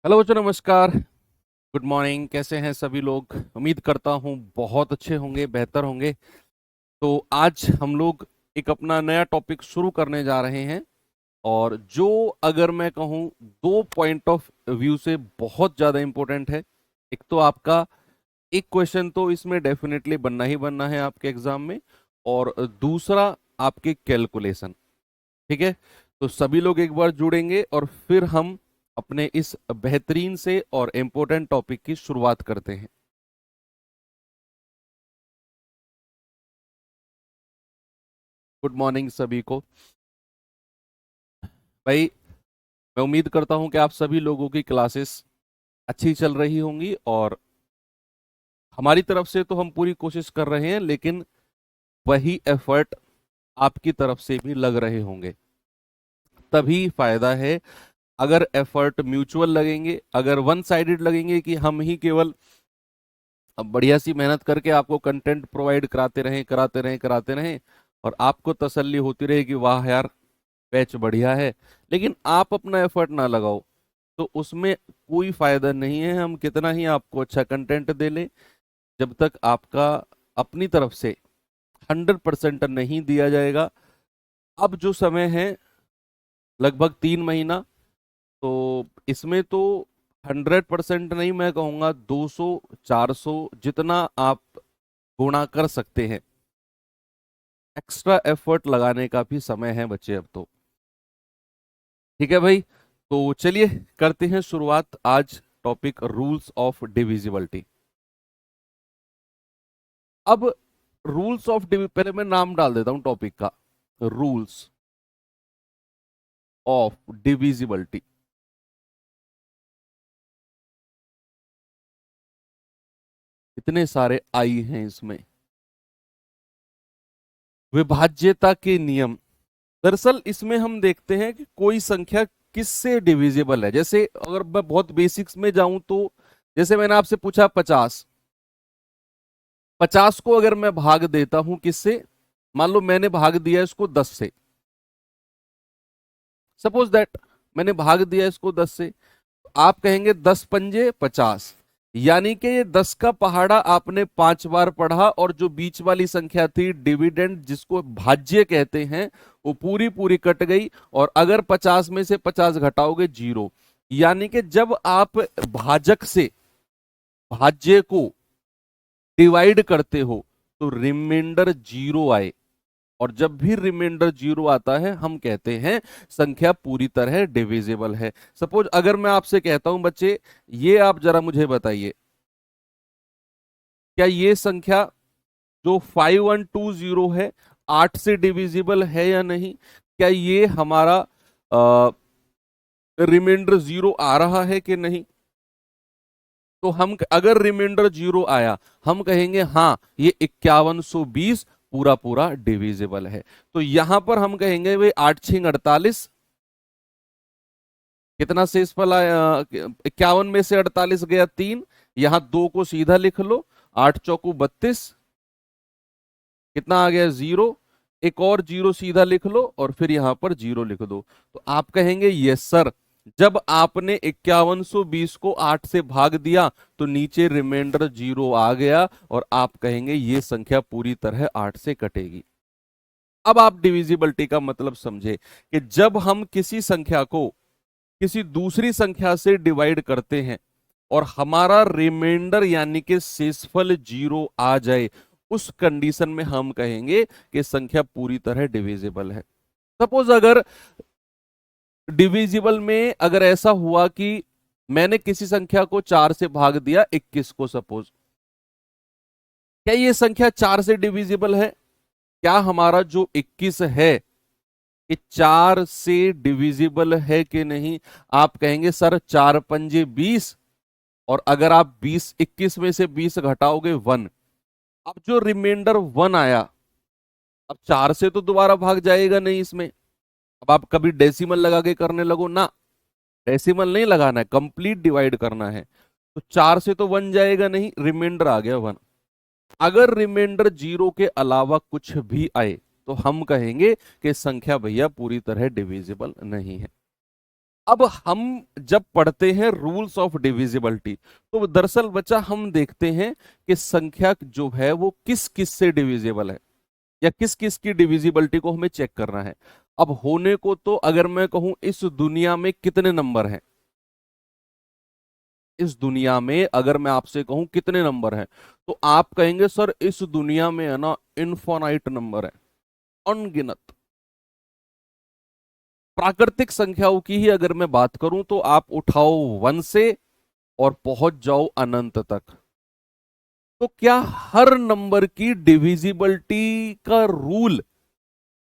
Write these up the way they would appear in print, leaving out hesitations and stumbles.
Hello बच्चों, नमस्कार। Good morning. कैसे हैं सभी लोग? उम्मीद करता हूँ बहुत अच्छे होंगे, बेहतर होंगे। तो आज हम लोग एक अपना नया टॉपिक शुरू करने जा रहे हैं। और जो, अगर मैं कहूँ, दो पॉइंट ऑफ व्यू से बहुत ज़्यादा इम्पोर्टेंट है। एक तो आपका एक क्वेश्चन तो इसमें डेफिनेटली बनना ही बनना है आपके एग्जाम में। और दूसरा, आपके कैलकुलेशन। ठीक है। तो सभी लोग एक बार जुड़ेंगे और फिर हम अपने इस बेहतरीन से और इम्पोर्टेंट टॉपिक की शुरुआत करते हैं। गुड मॉर्निंग सभी को। भाई, मैं उम्मीद करता हूं कि आप सभी लोगों की क्लासेस अच्छी चल रही होंगी। और हमारी तरफ से तो हम पूरी कोशिश कर रहे हैं, लेकिन वही एफर्ट आपकी तरफ से भी लग रहे होंगे। तभी फायदा है। अगर एफर्ट म्यूचुअल लगेंगे, अगर वन साइडेड लगेंगे कि हम ही केवल अब बढ़िया सी मेहनत करके आपको कंटेंट प्रोवाइड कराते रहें कराते रहें कराते रहें, और आपको तसल्ली होती रहे कि वाह यार, बैच बढ़िया है, लेकिन आप अपना एफर्ट ना लगाओ, तो उसमें कोई फायदा नहीं है। हम कितना ही आपको अच्छा कंटेंट दे लें, जब तक आपका अपनी तरफ से 100% नहीं दिया जाएगा। अब जो समय है, लगभग 3 महीना, तो इसमें तो 100% नहीं, मैं कहूँगा 200 400 जितना आप गुणा कर सकते हैं। एक्स्ट्रा एफर्ट लगाने का भी समय है बच्चे अब तो। ठीक है भाई। तो चलिए करते हैं शुरुआत। आज टॉपिक रूल्स ऑफ डिविजिबिलिटी। अब रूल्स ऑफ पहले मैं नाम डाल देता हूं टॉपिक का। Rules of divisibility. इतने सारे आई हैं इसमें। विभाज्यता के नियम। दरअसल इसमें हम देखते हैं कि कोई संख्या किससे डिविजिबल है। जैसे अगर मैं बहुत बेसिक्स में जाऊं तो, जैसे मैंने आपसे पूछा 50। 50 को अगर मैं भाग देता हूं किससे, मान लो मैंने भाग दिया इसको 10 से। सपोज दैट मैंने भाग दिया इसको 10 से। आप कहेंगे 10 पंजे 50, यानी कि ये 10 का पहाड़ा आपने 5 बार पढ़ा, और जो बीच वाली संख्या थी डिविडेंड, जिसको भाज्य कहते हैं, वो पूरी पूरी कट गई। और अगर 50 में से 50 घटाओगे, 0। यानी कि जब आप भाजक से भाज्य को डिवाइड करते हो तो रिमाइंडर 0 आए। और जब भी रिमाइंडर 0 आता है, हम कहते हैं संख्या पूरी तरह डिविजिबल है। सपोज अगर मैं आपसे कहता हूं बच्चे, ये आप जरा मुझे बताइए, क्या ये संख्या जो 5120 है, 8 से डिविजिबल है या नहीं? क्या ये हमारा रिमाइंडर 0 आ रहा है कि नहीं? तो हम अगर रिमाइंडर 0 आया, हम कहेंगे हाँ, ये 5120 पूरा पूरा डिविजिबल है। तो यहां पर हम कहेंगे भाई 8 6 48, कितना शेषफल आया? 51 में से 48 गया 3। यहां 2 को सीधा लिख लो। 8 चौको 32, कितना आ गया? 0। एक और 0 सीधा लिख लो और फिर यहां पर 0 लिख दो। तो आप कहेंगे यस सर, जब आपने 5120 को 8 से भाग दिया तो नीचे रिमाइंडर 0 आ गया, और आप कहेंगे ये संख्या पूरी तरह 8 से कटेगी। अब आप डिविजिबिलिटी का मतलब समझे कि जब हम किसी संख्या को किसी दूसरी संख्या से डिवाइड करते हैं और हमारा रिमाइंडर यानी कि शेषफल 0 आ जाए, उस कंडीशन में हम कहेंगे कि संख्या पूरी तरह डिविजिबल है। सपोज अगर डिविजिबल में अगर ऐसा हुआ कि मैंने किसी संख्या को 4 से भाग दिया, 21 को सपोज, क्या ये संख्या 4 से डिविजिबल है? क्या हमारा जो 21 है, ये 4 से डिविजिबल है कि नहीं? आप कहेंगे सर 4 पंजे 20, और अगर आप 21 में से 20 घटाओगे 1। अब जो रिमाइंडर 1 आया, अब 4 से तो दोबारा भाग जाएगा नहीं इसमें। अब आप कभी डेसिमल लगा के करने लगो ना, डेसिमल नहीं लगाना है, कंप्लीट डिवाइड करना है। तो 4 से तो 1 जाएगा नहीं, रिमाइंडर आ गया 1। अगर रिमाइंडर 0 के अलावा कुछ भी आए, तो हम कहेंगे कि संख्या भैया पूरी तरह डिविजिबल नहीं है। अब हम जब पढ़ते हैं रूल्स ऑफ डिविजिबिलिटी, तो दरअसल बच्चा हम देखते हैं कि संख्या जो है वो किस किस से डिविजिबल है, या किस किस की डिविजिबिलिटी को हमें चेक करना है। अब होने को तो अगर मैं कहूं इस दुनिया में कितने नंबर हैं, इस दुनिया में अगर मैं आपसे कहूं कितने नंबर हैं, तो आप कहेंगे सर इस दुनिया में है ना इनफाइनाइट नंबर है, अनगिनत। प्राकृतिक संख्याओं की ही अगर मैं बात करूं तो आप उठाओ वन से और पहुंच जाओ अनंत तक। तो क्या हर नंबर की डिविजिबिलिटी का रूल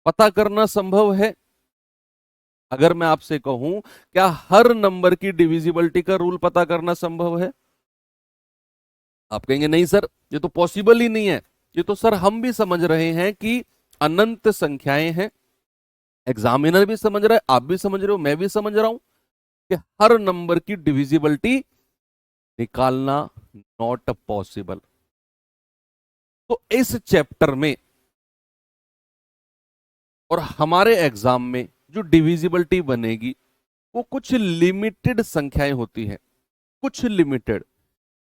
पता करना संभव है? अगर मैं आपसे कहूं क्या हर नंबर की डिविजिबिलिटी का रूल पता करना संभव है? आप कहेंगे नहीं सर, ये तो पॉसिबल ही नहीं है। ये तो सर हम भी समझ रहे हैं कि अनंत संख्याएं हैं, एग्जामिनर भी समझ रहा है, आप भी समझ रहे हो, मैं भी समझ रहा हूं कि हर नंबर की डिविजिबिलिटी निकालना नॉट पॉसिबल। तो इस चैप्टर में और हमारे एग्जाम में जो डिविजिबिलिटी बनेगी वो कुछ लिमिटेड संख्याएं होती हैं, कुछ लिमिटेड,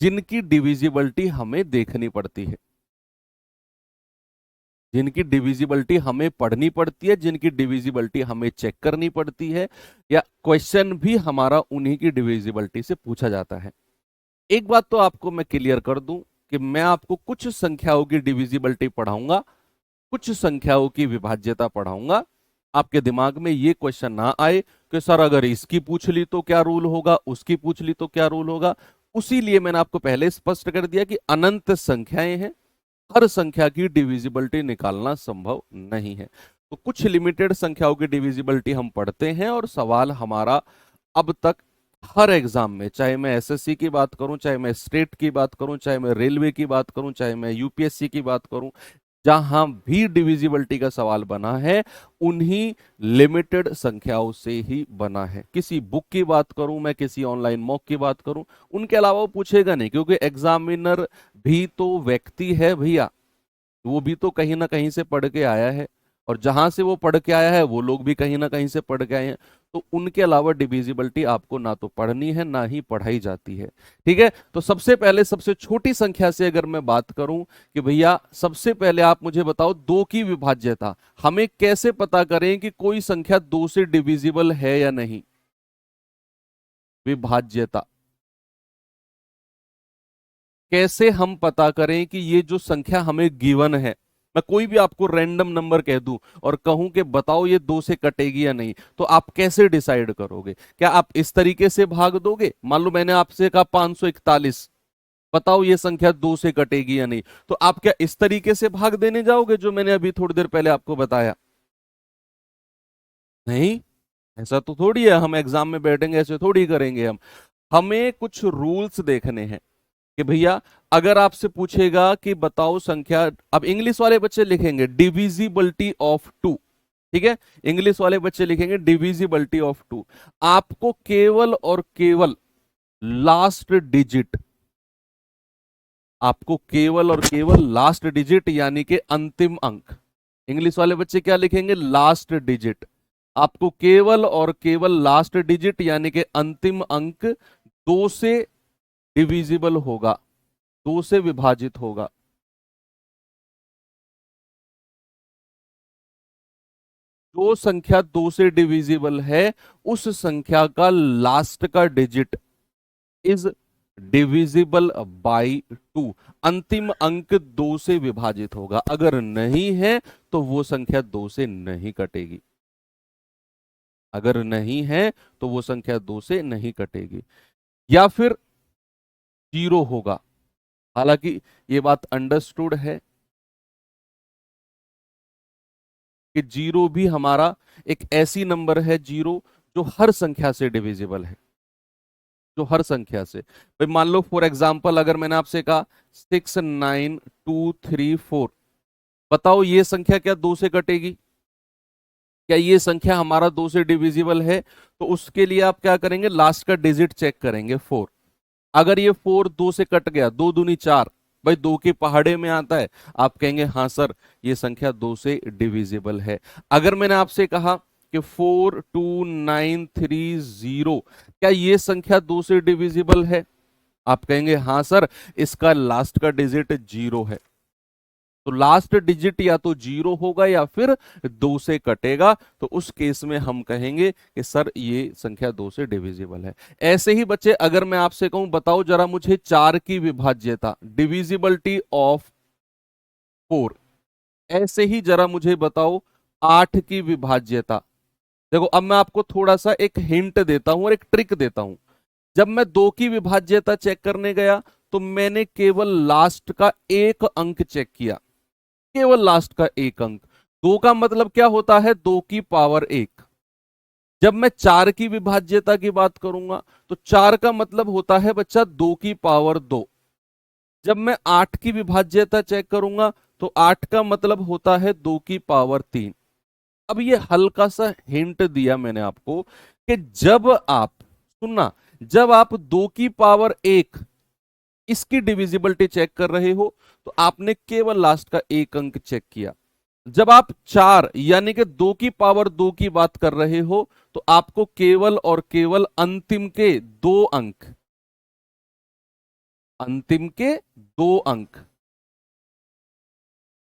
जिनकी डिविजिबिलिटी हमें देखनी पड़ती है, जिनकी डिविजिबिलिटी हमें पढ़नी पड़ती है, जिनकी डिविजिबिलिटी हमें चेक करनी पड़ती है, या क्वेश्चन भी हमारा उन्हीं की डिविजिबिलिटी से पूछा जाता है। एक बात तो आपको मैं क्लियर कर दूं कि मैं आपको कुछ संख्याओं की डिविजिबिलिटी पढ़ाऊंगा, कुछ संख्याओं की विभाज्यता पढ़ाऊंगा। आपके दिमाग में ये क्वेश्चन ना आए कि सर अगर इसकी पूछ ली तो क्या रूल होगा, उसकी पूछ ली तो क्या रूल होगा। उसी लिए मैंने आपको पहले स्पष्ट कर दिया कि अनंत संख्याएं हैं, हर संख्या की डिविजिबिलिटी निकालना संभव नहीं है। तो कुछ लिमिटेड संख्याओं की डिविजिबिलिटी हम पढ़ते हैं, और सवाल हमारा अब तक हर एग्जाम में, चाहे मैं एसएससी की बात करूं, चाहे मैं स्टेट की बात करूं, चाहे मैं रेलवे की बात करूं, चाहे मैं यूपीएससी की बात करूं, जहां भी डिविजिबिलिटी का सवाल बना है उन्हीं लिमिटेड संख्याओं से ही बना है। किसी बुक की बात करूं मैं, किसी ऑनलाइन मॉक की बात करूं, उनके अलावा वो पूछेगा नहीं, क्योंकि एग्जामिनर भी तो व्यक्ति है भैया, वो भी तो कहीं ना कहीं से पढ़ के आया है, और जहां से वो पढ़ के आया है वो लोग भी कहीं ना कहीं से पढ़ के आए हैं। तो उनके अलावा डिविजिबिलिटी आपको ना तो पढ़नी है ना ही पढ़ाई जाती है। ठीक है, तो सबसे पहले सबसे छोटी संख्या से अगर मैं बात करूं कि भैया सबसे पहले आप मुझे बताओ दो की विभाज्यता, हमें कैसे पता करें कि कोई संख्या दो से डिविजिबल है या नहीं? विभाज्यता कैसे हम पता करें कि ये जो संख्या हमें गिवन है, मैं कोई भी आपको रैंडम नंबर कह दूं और कहूं कि बताओ ये दो से कटेगी या नहीं, तो आप कैसे डिसाइड करोगे? क्या आप इस तरीके से भाग दोगे? मान लो मैंने आपसे कहा 541, बताओ ये संख्या दो से कटेगी या नहीं, तो आप क्या इस तरीके से भाग देने जाओगे जो मैंने अभी थोड़ी देर पहले आपको बताया? नहीं, ऐसा तो थोड़ी है, हम एग्जाम में बैठेंगे ऐसे थोड़ी करेंगे हम। हमें कुछ रूल्स देखने हैं कि भैया अगर आपसे पूछेगा कि बताओ संख्या, अब इंग्लिश वाले बच्चे लिखेंगे डिविजिबिलिटी ऑफ टू, ठीक है, इंग्लिश वाले बच्चे लिखेंगे डिविजिबिलिटी ऑफ टू। आपको केवल और केवल लास्ट डिजिट, आपको केवल और केवल लास्ट डिजिट यानी कि अंतिम अंक, इंग्लिश वाले बच्चे क्या लिखेंगे? Last digit. आपको केवल और केवल लास्ट डिजिट यानी कि अंतिम अंक दो से डिविजिबल होगा, दो से विभाजित होगा। जो संख्या दो से डिविजिबल है उस संख्या का लास्ट का digit is divisible by two, अंतिम अंक दो से विभाजित होगा। अगर नहीं है तो वो संख्या दो से नहीं कटेगी, अगर नहीं है तो वो संख्या दो से नहीं कटेगी, या फिर जीरो होगा। हालांकि ये बात अंडरस्टूड है कि जीरो भी हमारा एक ऐसी नंबर है, जीरो जो हर संख्या से डिविजिबल है, जो हर संख्या से। भाई मान लो फॉर एग्जाम्पल अगर मैंने आपसे कहा 69234, बताओ ये संख्या क्या दो से कटेगी? क्या ये संख्या हमारा दो से डिविजिबल है? तो उसके लिए आप क्या करेंगे? लास्ट का डिजिट चेक करेंगे, फोर। अगर ये फोर दो से कट गया, दो दूनी चार, भाई दो के पहाड़े में आता है, आप कहेंगे हाँ सर ये संख्या दो से डिविजिबल है। अगर मैंने आपसे कहा कि 42930, क्या ये संख्या 2 से डिविजिबल है? आप कहेंगे हाँ सर, इसका लास्ट का डिजिट 0 है, तो लास्ट डिजिट या तो 0 होगा या फिर 2 से कटेगा, तो उस केस में हम कहेंगे कि सर ये संख्या 2 से डिविजिबल है। ऐसे ही बच्चे अगर मैं आपसे कहूं बताओ जरा मुझे 4 की विभाज्यता, डिविजिबिलिटी ऑफ 4, ऐसे ही जरा मुझे बताओ 8 की विभाज्यता। देखो अब मैं आपको थोड़ा सा एक हिंट देता हूं और एक ट्रिक देता हूं। जब मैं 2 की विभाज्यता चेक करने गया तो मैंने केवल लास्ट का एक अंक चेक किया, केवल लास्ट का एक अंक। 2 का मतलब क्या होता है? 2 की पावर 1। जब मैं 4 की विभाज्यता की बात करूंगा तो 4 का मतलब होता है बच्चा 2 की पावर 2। जब मैं 8 की विभाज्यता चेक करूंगा तो 8 का मतलब होता है 2 की पावर 3। अब ये हल्का सा हिंट दिया मैंने आपको कि जब आप, सुनना, जब आप 2 की पावर 1 इसकी डिविजिबिलिटी चेक कर रहे हो तो आपने केवल लास्ट का एक अंक चेक किया। जब आप 4 यानी कि 2 की पावर 2 की बात कर रहे हो तो आपको केवल और केवल अंतिम के 2 अंक, अंतिम के 2 अंक,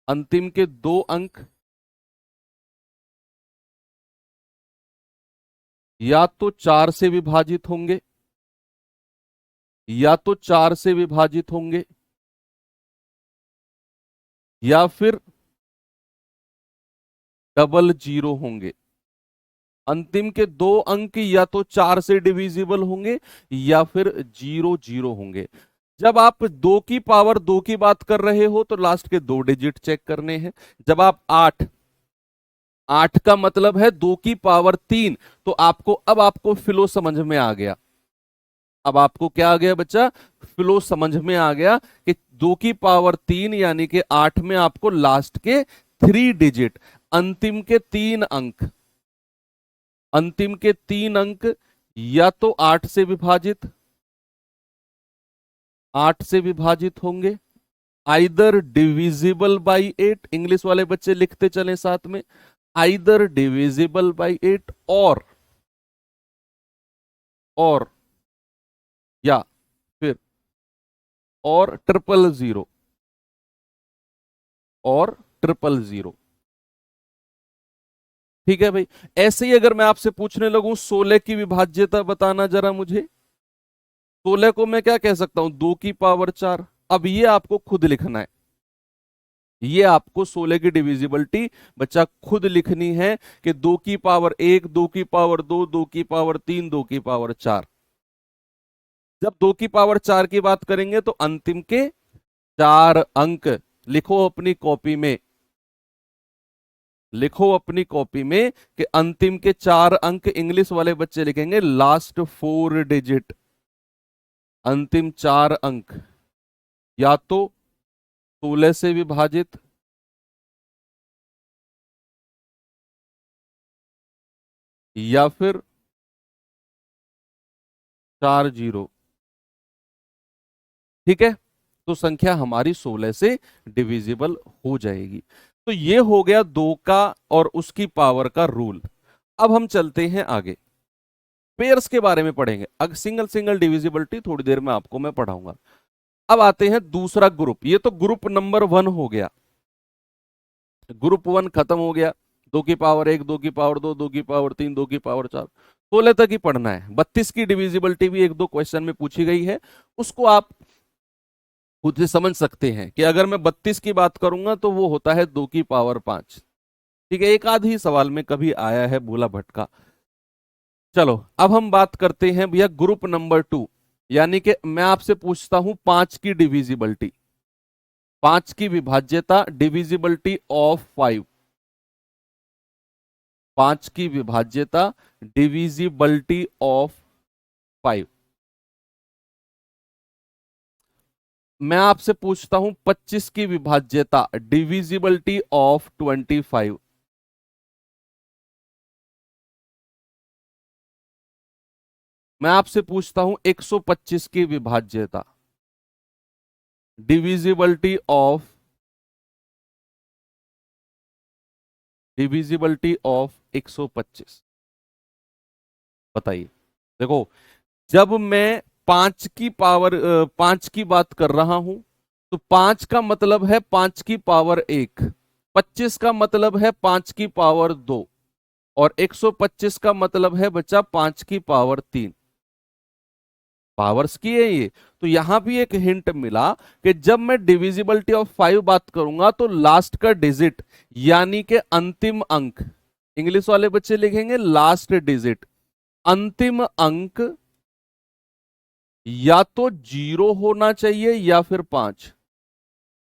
अंतिम के 2 अंक या तो 4 से विभाजित होंगे, या तो 4 से विभाजित होंगे, या फिर डबल जीरो होंगे। अंतिम के 2 अंक या तो 4 से डिविजिबल होंगे या फिर 0 0 होंगे। जब आप 2 की पावर 2 की बात कर रहे हो तो लास्ट के 2 डिजिट चेक करने हैं। जब आप 8, 8 का मतलब है 2 की पावर 3, तो आपको, अब आपको फ्लो समझ में आ गया। अब आपको क्या आ गया बच्चा? फ्लो समझ में आ गया कि 2 की पावर 3 यानी कि 8 में आपको लास्ट के 3 डिजिट, अंतिम के 3 अंक, अंतिम के 3 अंक या तो 8 से विभाजित, 8 से विभाजित होंगे, आइदर डिविजिबल बाई 8, इंग्लिश वाले बच्चे लिखते चले साथ में, आइदर डिविजिबल बाई 8 और या फिर और ट्रिपल जीरो, और ट्रिपल जीरो। ठीक है भाई। ऐसे ही अगर मैं आपसे पूछने लगूं 16 की विभाज्यता बताना जरा मुझे, 16 को मैं क्या कह सकता हूं? 2 की पावर 4। अब ये आपको खुद लिखना है, ये आपको 16 की डिविजिबिलिटी बच्चा खुद लिखनी है कि 2 की पावर 1, 2 की पावर 2, 2 की पावर 3, 2 की पावर 4। जब 2 की पावर 4 की बात करेंगे तो अंतिम के 4 अंक लिखो अपनी कॉपी में, लिखो अपनी कॉपी में कि अंतिम के 4 अंक, इंग्लिश वाले बच्चे लिखेंगे लास्ट 4 डिजिट, अंतिम 4 अंक या तो 16 से विभाजित, या फिर 4 जीरो। ठीक है, तो संख्या हमारी 16 से डिविजिबल हो जाएगी। तो ये हो गया 2 का और उसकी पावर का रूल। अब हम चलते हैं आगे, पेयर्स के बारे में पढ़ेंगे। अब सिंगल सिंगल डिविजिबिलिटी थोड़ी देर में आपको मैं पढ़ाऊंगा। अब आते हैं दूसरा ग्रुप, ये तो ग्रुप नंबर 1 हो गया, ग्रुप 1 खत्म हो गया। 2 की पावर 1, 2 की पावर 2, 2 की पावर 3, 2 की पावर 4, 16 तक ही पढ़ना है। 32 की डिविजिबिलिटी भी एक दो क्वेश्चन में पूछी गई है, उसको आप खुद से समझ सकते हैं कि अगर मैं 32 की बात करूंगा तो वो होता है 2 की पावर 5। ठीक है, एक आध ही सवाल में कभी आया है भूला भटका। चलो अब हम बात करते हैं भैया ग्रुप नंबर 2, यानी कि मैं आपसे पूछता हूं 5 की डिविजिबिलिटी, 5 की विभाज्यता, डिविजिबिलिटी ऑफ 5, 5 की विभाज्यता, डिविजिबिलिटी ऑफ 5। मैं आपसे पूछता हूं 25 की विभाज्यता, डिविजिबिलिटी ऑफ 25। मैं आपसे पूछता हूं 125 की विभाज्यता, डिविजिबिलिटी ऑफ डिविजिबिलिटी ऑफ 125। बताइए। देखो, जब मैं 5 की बात कर रहा हूं तो 5 का मतलब है 5 की पावर 1, 25 का मतलब है 5 की पावर 2, और 125 का मतलब है बच्चा 5 की पावर 3। पावर्स की है ये। तो यहां भी एक हिंट मिला कि जब मैं डिविजिबिलिटी ऑफ 5 बात करूंगा तो लास्ट का डिजिट यानी कि अंतिम अंक, इंग्लिश वाले बच्चे लिखेंगे लास्ट डिजिट, अंतिम अंक या तो 0 होना चाहिए या फिर 5।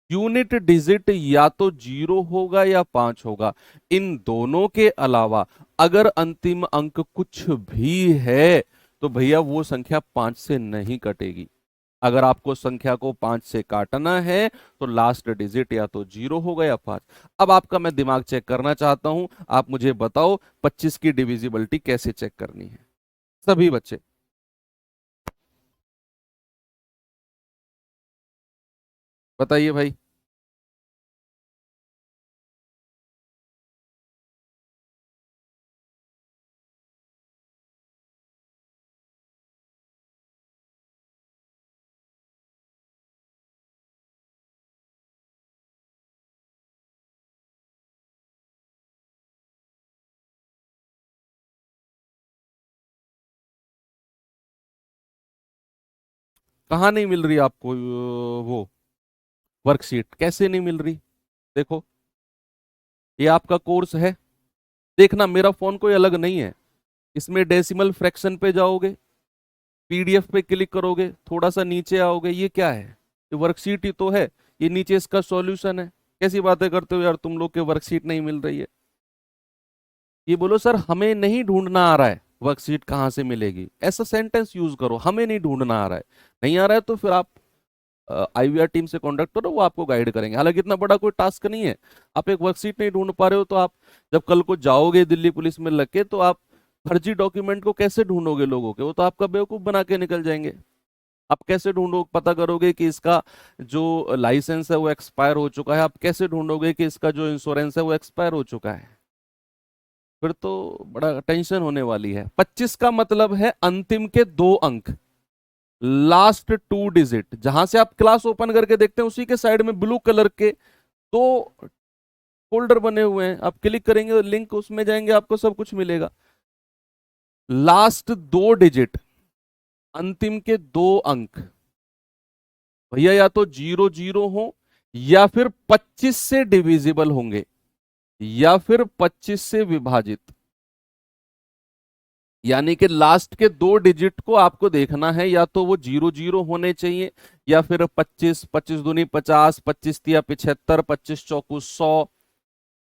यूनिट डिजिट या तो 0 होगा या 5 होगा। इन दोनों के अलावा अगर अंतिम अंक कुछ भी है तो भैया वो संख्या 5 से नहीं कटेगी। अगर आपको संख्या को 5 से काटना है तो लास्ट डिजिट या तो 0 होगा या 5। अब आपका मैं दिमाग चेक करना चाहता हूं, आप मुझे बताओ 25 की डिविजिबिलिटी कैसे चेक करनी है, सभी बच्चे। बताइए भाई। कहाँ नहीं मिल रही आपको वो वर्कशीट, कैसे नहीं मिल रही? देखो, ये आपका कोर्स है, देखना मेरा फोन कोई अलग नहीं है। इसमें डेसिमल फ्रैक्शन पे जाओगे, पीडीएफ पे क्लिक करोगे, थोड़ा सा नीचे आओगे, ये क्या है? ये वर्कशीट ही तो है। ये नीचे इसका सॉल्यूशन है। कैसी बातें करते हो यार तुम लोग, के वर्कशीट नहीं मिल रही है? ये बोलो सर हमें नहीं ढूंढना आ रहा है वर्कशीट कहाँ से मिलेगी, ऐसा सेंटेंस यूज करो, हमें नहीं ढूंढना आ रहा है। नहीं आ रहा है तो फिर आप आईवीआर टीम से कांटेक्ट करो, वो आपको गाइड करेंगे। हालांकि इतना बड़ा कोई टास्क नहीं है। आप एक वर्कशीट नहीं ढूंढ पा रहे हो तो आप जब कल को जाओगे दिल्ली पुलिस में लग के तो आप फर्जी डॉक्यूमेंट को कैसे ढूंढोगे लोगों के? वो तो आपका बेवकूफ बना के निकल जाएंगे। आप कैसे ढूंढो, पता करोगे कि इसका जो लाइसेंस है वो एक्सपायर हो चुका है? आप कैसे ढूंढोगे कि इसका जो इंश्योरेंस है वो एक्सपायर हो चुका है? फिर तो बड़ा टेंशन होने वाली है। 25 का मतलब है अंतिम के 2 अंक, लास्ट 2 डिजिट। जहां से आप क्लास ओपन करके देखते हैं उसी के साइड में ब्लू कलर के 2 फोल्डर बने हुए हैं, आप क्लिक करेंगे लिंक उसमें जाएंगे, आपको सब कुछ मिलेगा। लास्ट 2 डिजिट, अंतिम के 2 अंक भैया या तो 0 0 हो या फिर 25 से डिविजिबल होंगे या फिर 25 से विभाजित। यानी कि लास्ट के 2 डिजिट को आपको देखना है, या तो वो 0 0 होने चाहिए या फिर 25, 25 दूनी 50, 25 तिया 75, 25 चौकू 100।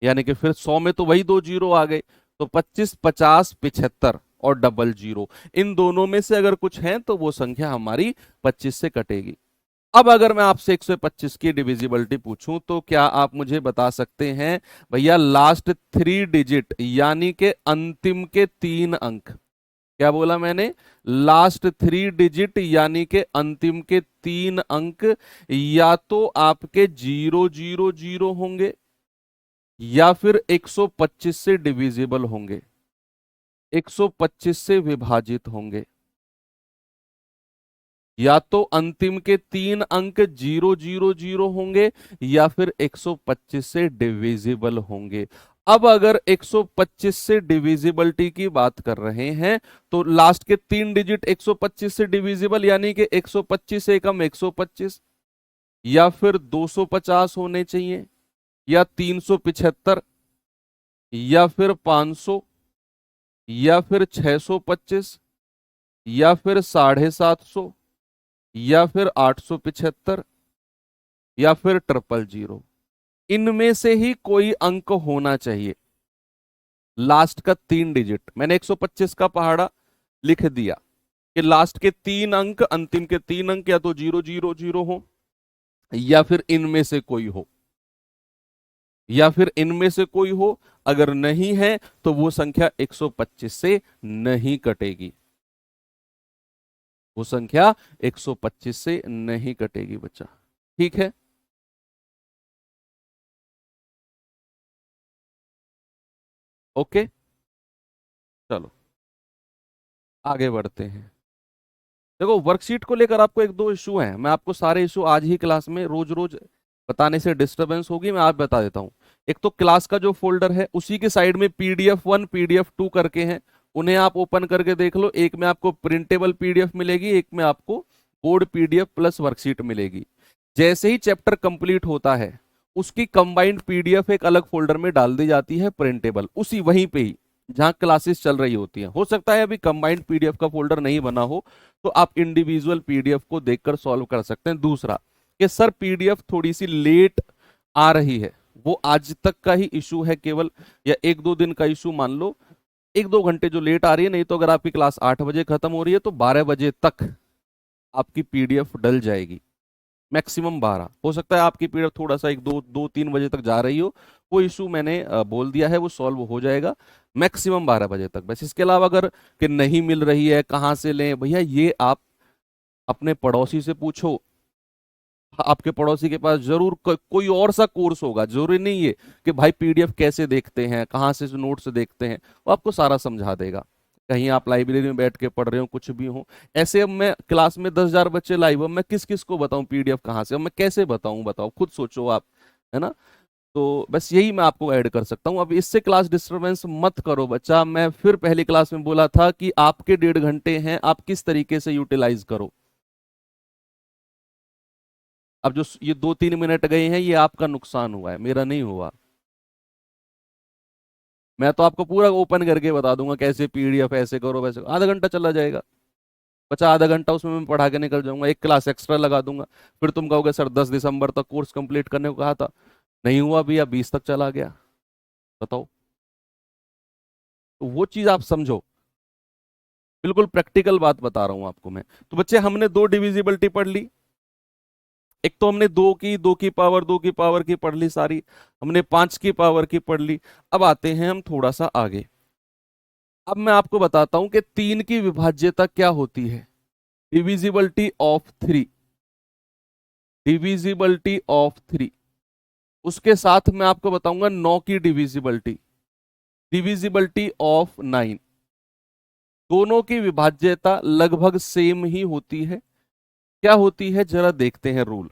यानी कि फिर 100 में तो वही 2 जीरो आ गए। तो 25, 50, 75 और डबल जीरो, इन दोनों में से अगर कुछ है तो वो संख्या हमारी 25 से कटेगी। अब अगर मैं आपसे 125 की डिविजिबिलिटी पूछूं तो क्या आप मुझे बता सकते हैं भैया लास्ट 3 डिजिट यानी कि अंतिम के 3 अंक? क्या बोला मैंने? लास्ट 3 डिजिट यानी कि अंतिम के 3 अंक या तो आपके 0 0 0 होंगे या फिर 125 से डिविजिबल होंगे, 125 से विभाजित होंगे। या तो अंतिम के 3 अंक 0 0 0 होंगे या फिर 125 से डिविजिबल होंगे। अब अगर 125 से डिविजिबिलिटी की बात कर रहे हैं तो लास्ट के 3 डिजिट 125 से डिविजिबल यानी कि 125 एकम 125, या फिर 250 होने चाहिए, या 375, या फिर 500, या फिर 625, या फिर 750, या फिर 875, या फिर 000। इनमें से ही कोई अंक होना चाहिए। लास्ट का 3 डिजिट मैंने 125 का पहाड़ा लिख दिया कि लास्ट के 3 अंक, अंतिम के 3 अंक या तो 0 0 0 हो या फिर इनमें से कोई हो, या फिर इनमें से कोई हो। अगर नहीं है तो वो संख्या 125 से नहीं कटेगी, वो संख्या 125 से नहीं कटेगी बच्चा। ठीक है। ओके, चलो आगे बढ़ते हैं। देखो वर्कशीट को लेकर आपको एक दो इशू हैं, मैं आपको सारे इशू आज ही क्लास में रोज रोज बताने से डिस्टरबेंस होगी, मैं आप बता देता हूँ। एक तो क्लास का जो फोल्डर है उसी के साइड में PDF1 PDF2 करके हैं, उन्हें आप ओपन करके देख लो। एक में आपको प्रिंटेबल PDF मिलेगी, एक में आपको बोर्ड PDF प्लस वर्कशीट मिलेगी। जैसे ही चैप्टर कंप्लीट होता है उसकी कंबाइंड PDF एक अलग फोल्डर में डाल दी जाती है, प्रिंटेबल, उसी वहीं पे ही जहां क्लासेस चल रही होती हैं। हो सकता है अभी कंबाइंड PDF का फोल्डर नहीं बना हो, तो आप इंडिविजुअल PDF को देखकर सॉल्व कर सकते हैं। दूसरा कि सर PDF थोड़ी सी लेट आ रही है, वो आज तक का ही इशू है केवल, या एक दो दिन का इशू मान लो, एक दो घंटे जो लेट आ रही है। नहीं तो अगर आपकी क्लास 8 बजे खत्म हो रही है तो 12 बजे तक आपकी PDF डल जाएगी, मैक्सिमम 12। हो सकता है आपकी PDF थोड़ा सा एक दो दो 3 बजे तक जा रही हो, वो इशू मैंने बोल दिया है, वो सॉल्व हो जाएगा मैक्सिमम 12 बजे तक। बस इसके अलावा अगर कि नहीं मिल रही है कहाँ से लें भैया, ये आप अपने पड़ोसी से पूछो। आपके पड़ोसी के पास जरूर कोई और सा कोर्स होगा, जरूरी नहीं है कि भाई PDF कैसे देखते हैं, कहाँ से नोट्स देखते हैं, वो आपको सारा समझा देगा। कहीं आप लाइब्रेरी में बैठ के पढ़ रहे हो, कुछ भी हो। ऐसे अब मैं क्लास में 10,000 बच्चे लाइव, अब मैं किस किस को बताऊं PDF कहाँ से, अब मैं कैसे बताऊं, बताओ खुद सोचो आप, है ना। तो बस यही मैं आपको ऐड कर सकता हूँ। अब इससे क्लास डिस्टरबेंस मत करो बच्चा। मैं फिर पहली क्लास में बोला था कि आपके 1.5 घंटे हैं, आप किस तरीके से यूटिलाइज करो। अब जो ये 2-3 मिनट गए हैं, ये आपका नुकसान हुआ है, मेरा नहीं हुआ। मैं तो आपको पूरा ओपन करके बता दूंगा कैसे PDF ऐसे करो वैसे करो, आधा घंटा चला जाएगा। बचा आधा घंटा, उसमें मैं पढ़ा के निकल जाऊंगा, एक क्लास एक्स्ट्रा लगा दूंगा। फिर तुम कहोगे सर 10 दिसंबर तक कोर्स कंप्लीट करने को कहा था, नहीं हुआ भैया, 20 तक चला गया, बताओ। तो वो चीज आप समझो, बिल्कुल प्रैक्टिकल बात बता रहा हूं आपको मैं। तो बच्चे हमने दो डिविजिबिलिटी पढ़ ली, एक तो हमने दो की पावर, दो की पावर की पढ़ ली सारी, हमने 5 की पावर की पढ़ ली। अब आते हैं हम थोड़ा सा आगे। अब मैं आपको बताता हूं कि 3 की विभाज्यता क्या होती है, डिविजिबिलिटी ऑफ 3, डिविजिबिलिटी ऑफ 3। उसके साथ मैं आपको बताऊंगा 9 की डिविजिबिलिटी, डिविजिबिलिटी ऑफ 9। दोनों की विभाज्यता लगभग सेम ही होती है। क्या होती है जरा देखते हैं rule,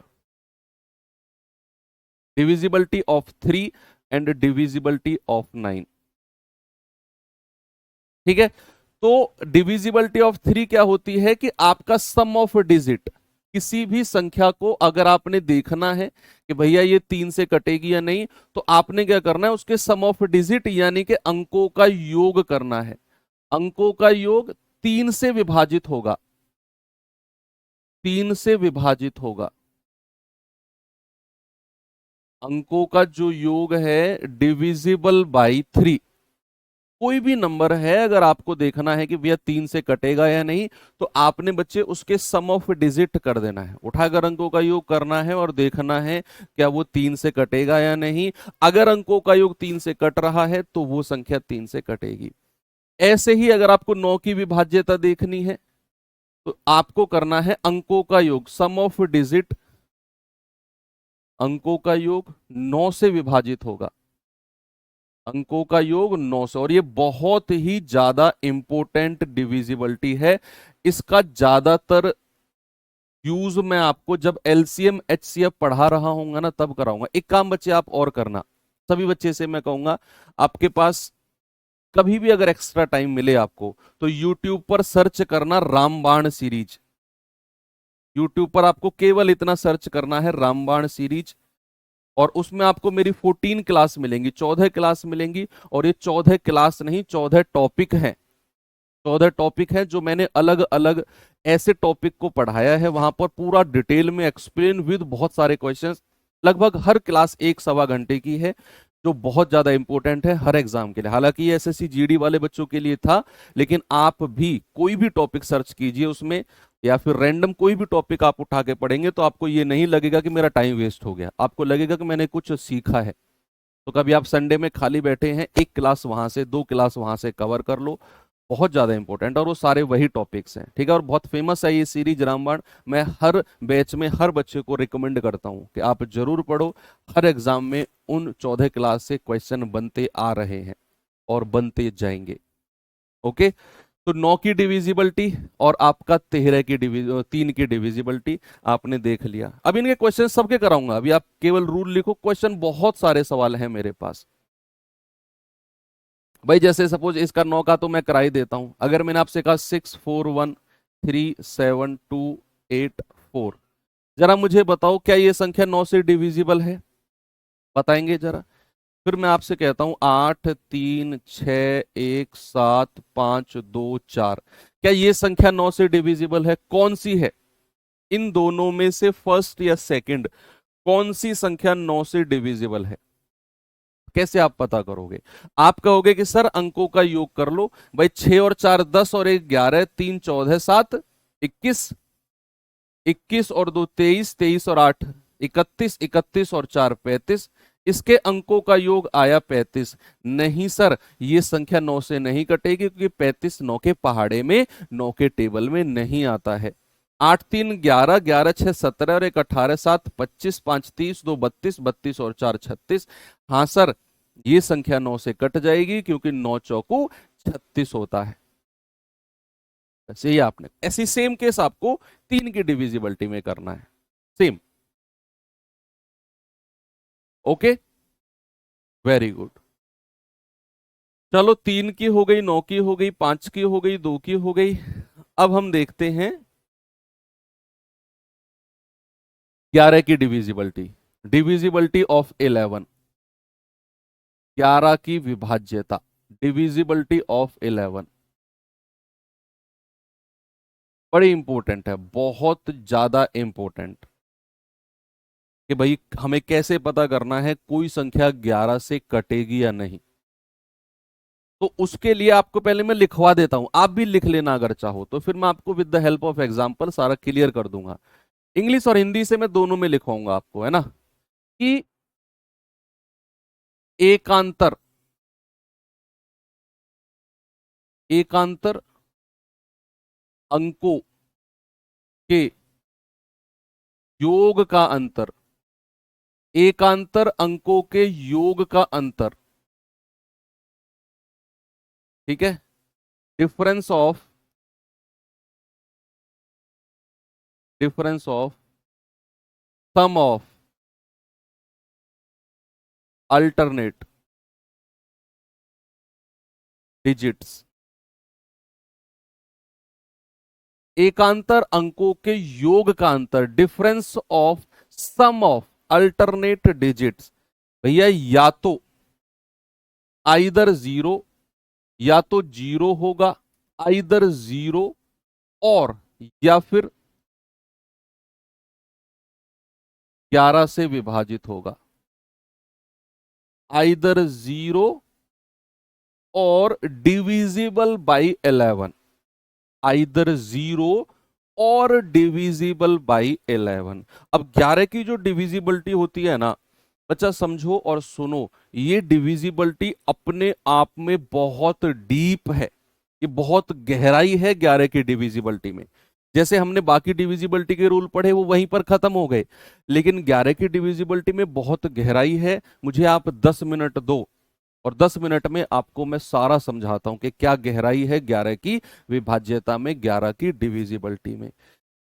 divisibility of 3 and divisibility of 9। ठीक है, तो डिविजिबिलिटी ऑफ 3 क्या होती है कि आपका सम ऑफ डिजिट, किसी भी संख्या को अगर आपने देखना है कि भैया ये 3 से कटेगी या नहीं, तो आपने क्या करना है, उसके सम ऑफ डिजिट यानी कि अंकों का योग करना है। अंकों का योग 3 से विभाजित होगा, 3 से विभाजित होगा। अंकों का जो योग है डिविजिबल बाई 3। कोई भी नंबर है अगर आपको देखना है कि भैया 3 से कटेगा या नहीं, तो आपने बच्चे उसके सम ऑफ डिजिट कर देना है, उठाकर अंकों का योग करना है और देखना है क्या वो 3 से कटेगा या नहीं। अगर अंकों का योग 3 से कट रहा है तो वो संख्या 3 से कटेगी। ऐसे ही अगर आपको 9 की विभाज्यता देखनी है तो आपको करना है अंकों का योग, सम ऑफ डिजिट, अंकों का योग 9 से विभाजित होगा, अंकों का योग 9 से। और ये बहुत ही ज्यादा इंपॉर्टेंट डिविजिबिलिटी है, इसका ज्यादातर यूज मैं आपको जब LCM HCF पढ़ा रहा हूंगा ना तब कराऊंगा। एक काम बच्चे आप और करना, सभी बच्चे से मैं कहूंगा, आपके पास कभी भी अगर एक्स्ट्रा टाइम मिले आपको तो YouTube पर सर्च करना रामबाण सीरीज। YouTube पर आपको केवल इतना सर्च करना है रामबाण सीरीज, और उसमें आपको मेरी 14 क्लास मिलेंगी, 14 क्लास मिलेंगी। और ये 14 क्लास नहीं, 14 टॉपिक हैं, 14 टॉपिक हैं जो मैंने अलग अलग ऐसे टॉपिक को पढ़ाया है, वहां पर पूरा डिटेल में एक्सप्लेन विद बहुत सारे क्वेश्चंस। लगभग हर क्लास 1-1.25 घंटे की है, जो बहुत ज्यादा इंपॉर्टेंट है हर एग्जाम के लिए। हालांकि ये SSC GD वाले बच्चों के लिए था, लेकिन आप भी कोई भी टॉपिक सर्च कीजिए उसमें, या फिर रैंडम कोई भी टॉपिक आप उठा के पढ़ेंगे तो आपको ये नहीं लगेगा कि मेरा टाइम वेस्ट हो गया, आपको लगेगा कि मैंने कुछ सीखा है। तो कभी आप संडे में खाली बैठे हैं, एक क्लास वहां से, दो क्लास वहां से कवर कर लो, बहुत ज्यादा इंपॉर्टेंट, और वो सारे वही टॉपिक्स हैं। ठीक है, और बहुत फेमस है ये सीरीज रामबाण। मैं हर बैच में हर बच्चे को रिकमेंड करता हूं कि आप जरूर पढ़ो, हर एग्जाम में उन 14 क्लास से क्वेश्चन बनते आ रहे हैं। और बनते जाएंगे। ओके, तो 9 की डिविजिबिलिटी और आपका 13 की 3 की डिविजिबिलिटी आपने देख लिया। अब इनके क्वेश्चन सबके कराऊंगा, अभी आप केवल रूल लिखो, क्वेश्चन बहुत सारे सवाल हैं मेरे पास। भाई जैसे सपोज इसका 9 का तो मैं करा ही देता हूं। अगर मैंने आपसे कहा 6413728 4, जरा मुझे बताओ क्या ये संख्या 9 से डिविजिबल है? बताएंगे जरा। फिर मैं आपसे कहता हूं 8 3 6 1 7 5 2 4, क्या ये संख्या 9 से डिविजिबल है? कौन सी है इन दोनों में से, फर्स्ट या सेकंड, कौन सी संख्या 9 से डिविजिबल है? कैसे आप पता करोगे? आप कहोगे कि सर अंकों का योग कर लो। भाई 6 और 4 10 और 1 11, 3 14 7 21, 21 और 2 23, 23 और 8 31, 31 और 4 35, इसके अंकों का योग आया 35। नहीं सर, ये संख्या 9 से नहीं कटेगी, क्योंकि 35 9 के पहाड़े में, 9 के टेबल में नहीं आता है। 8 3 11, 11 6 17 और 1 18, 7 25, 5 30, 2 32, 32 और 4 36। हाँ सर, ये संख्या 9 से कट जाएगी, क्योंकि 9 चौको 36 होता है। ऐसे ही आपने ऐसी सेम केस आपको 3 की डिविजिबिलिटी में करना है, सेम। Okay, very good. चलो 3 की हो गई, 9 की हो गई, 5 की हो गई, 2 की हो गई। अब हम देखते हैं 11 की डिविजिबिलिटी। डिविजिबिलिटी ऑफ 11, 11 की विभाज्यता, डिविजिबिलिटी ऑफ 11 बड़ी इंपॉर्टेंट है, बहुत ज्यादा इंपॉर्टेंट। कि भाई हमें कैसे पता करना है कोई संख्या 11 से कटेगी या नहीं। तो उसके लिए आपको पहले मैं लिखवा देता हूं, आप भी लिख लेना अगर चाहो तो, फिर मैं आपको with the help of example सारा क्लियर कर दूंगा। इंग्लिश और हिंदी से मैं दोनों में लिखवाऊंगा आपको, है ना। कि एकांतर, एकांतर अंकों के योग का अंतर, एकांतर अंकों के योग का अंतर, ठीक है, difference of, difference of sum of alternate digits. एकांतर अंकों के योग का अंतर, difference of sum of alternate digits. भैया या तो आइदर जीरो, या तो जीरो होगा, आइदर जीरो, और या फिर 11 से विभाजित होगा। आइदर जीरो और डिविजिबल बाई 11, आइदर जीरो और डिविजिबल बाई 11। अब 11 की जो डिविजिबिलिटी होती है ना बच्चा, समझो और सुनो, ये डिविजिबिलिटी अपने आप में बहुत डीप है, ये बहुत गहराई है 11 की डिविजिबिलिटी में। जैसे हमने बाकी डिविजिबिलिटी के रूल पढ़े वो वहीं पर खत्म हो गए, लेकिन 11 की डिविजिबिलिटी में बहुत गहराई है। मुझे आप 10 मिनट दो और 10 मिनट में आपको मैं सारा समझाता हूं कि क्या गहराई है 11 की विभाज्यता में, 11 की डिविजिबिलिटी में।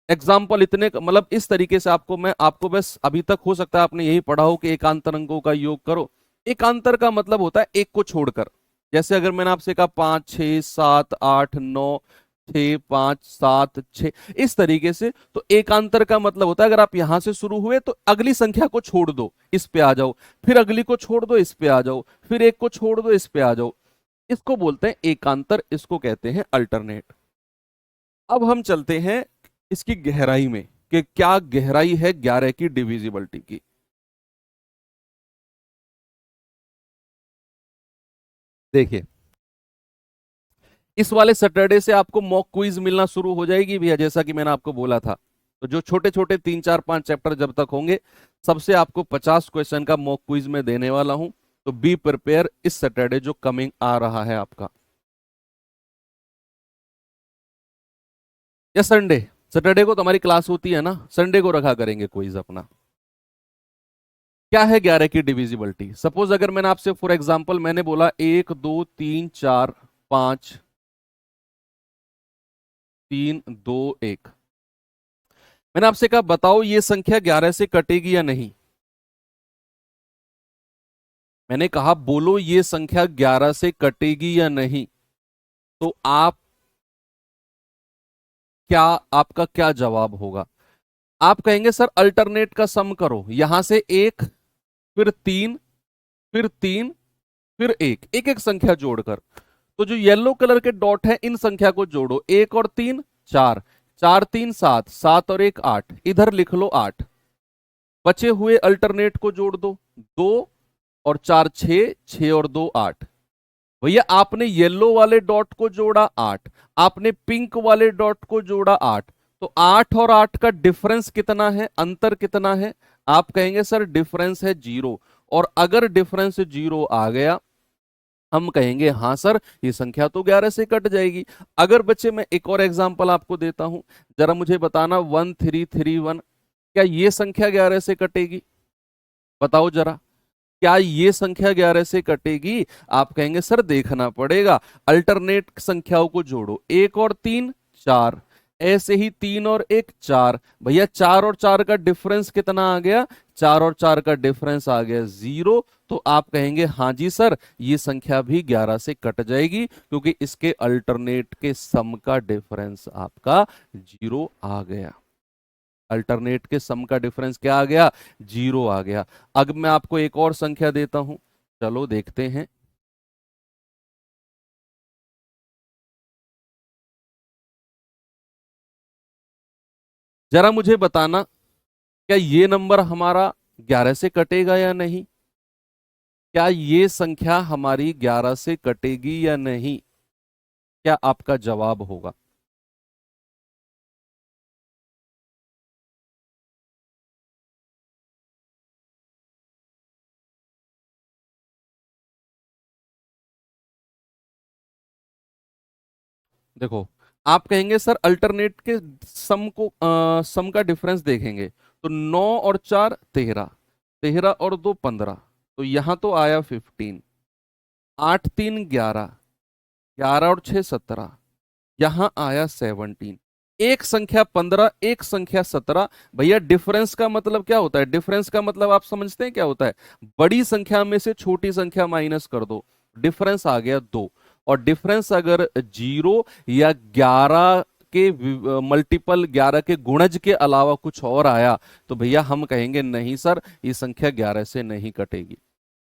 एग्जाम्पल इतने, मतलब इस तरीके से आपको मैं, आपको बस अभी तक हो सकता है आपने यही पढ़ा हो कि एकांतर अंकों का योग करो। एकांतर का मतलब होता है एक को छोड़कर। जैसे अगर मैंने आपसे कहा 5 6 7 8 9, 6 5 7 6, इस तरीके से, तो एकांतर का मतलब होता है अगर आप यहां से शुरू हुए तो अगली संख्या को छोड़ दो, इस पे आ जाओ, फिर अगली को छोड़ दो, इस पे आ जाओ, फिर एक को छोड़ दो, इस पे आ जाओ। इसको बोलते हैं एकांतर, इसको कहते हैं अल्टरनेट। अब हम चलते हैं इसकी गहराई में कि क्या गहराई है 11 की डिविजिबिलिटी की। देखिए, इस वाले सैटरडे से आपको मॉक क्विज मिलना शुरू हो जाएगी भैया, जैसा कि मैंने आपको बोला था। तो जो छोटे छोटे 3 4 5 चैप्टर जब तक होंगे, सबसे आपको 50 क्वेश्चन का मॉक क्विज में देने वाला हूं। तो बी प्रिपेयर, इस सैटरडे जो कमिंग आ रहा है आपका, या संडे, सैटरडे को तो हमारी क्लास होती है ना, संडे को रखा करेंगे क्विज अपना। क्या है 11 की डिविजिबिलिटी? सपोज अगर मैंने आपसे फॉर एग्जांपल मैंने बोला 1 2 3 4 5 3 2 1, मैंने आपसे कहा बताओ ये संख्या 11 से कटेगी या नहीं। मैंने कहा बोलो ये संख्या 11 से कटेगी या नहीं। तो आप क्या, आपका क्या जवाब होगा? आप कहेंगे सर अल्टरनेट का सम करो, यहां से 1, फिर 3, फिर 3, फिर 1, एक एक संख्या जोड़कर। तो जो येलो कलर के डॉट है इन संख्या को जोड़ो, 1 और 3 4, 4 3 7, 7 और 1 8, इधर लिख लो 8। बचे हुए अल्टरनेट को जोड़ दो, 2 और 4 6, 6 और 2 8। भैया आपने येलो वाले डॉट को जोड़ा 8, आपने पिंक वाले डॉट को जोड़ा 8, तो 8 और 8 का डिफरेंस कितना है, अंतर कितना है? आप कहेंगे सर डिफरेंस है 0। और अगर डिफरेंस 0 आ गया, हम कहेंगे हाँ सर ये संख्या तो 11 से कट जाएगी। अगर बच्चे मैं एक और एग्जांपल आपको देता हूं, जरा मुझे बताना 1331, क्या ये संख्या 11 से कटेगी? बताओ जरा, क्या ये संख्या 11 से कटेगी? आप कहेंगे सर देखना पड़ेगा, अल्टरनेट संख्याओं को जोड़ो, 1 और 3 4, ऐसे ही 3 और 1 4। भैया 4 और 4 का डिफरेंस कितना आ गया? 4 और 4 का डिफरेंस आ गया 0। तो आप कहेंगे हाँ जी सर ये संख्या भी 11 से कट जाएगी, क्योंकि इसके अल्टरनेट के सम का डिफरेंस आपका 0 आ गया। अल्टरनेट के सम का डिफरेंस क्या आ गया? 0 आ गया। अब मैं आपको एक और संख्या देता हूं, चलो देखते हैं। जरा मुझे बताना, क्या ये नंबर हमारा 11 से कटेगा या नहीं? क्या ये संख्या हमारी 11 से कटेगी या नहीं? क्या आपका जवाब होगा? देखो, आप कहेंगे सर अल्टरनेट के सम का डिफरेंस देखेंगे, तो 9 और 4 13, 13 और 2 15, तो यहां तो आया 15, 8 3 11, 11 और 6 17, यहां आया 17। एक संख्या 15, एक संख्या 17। भैया डिफरेंस का मतलब क्या होता है? डिफरेंस का मतलब आप समझते हैं क्या होता है? बड़ी संख्या में से छोटी संख्या माइनस कर दो, डिफरेंस आ गया 2। और डिफरेंस अगर 0 या 11 के मल्टीपल, 11 के गुणज के अलावा कुछ और आया, तो भैया हम कहेंगे नहीं सर ये संख्या 11 से नहीं कटेगी।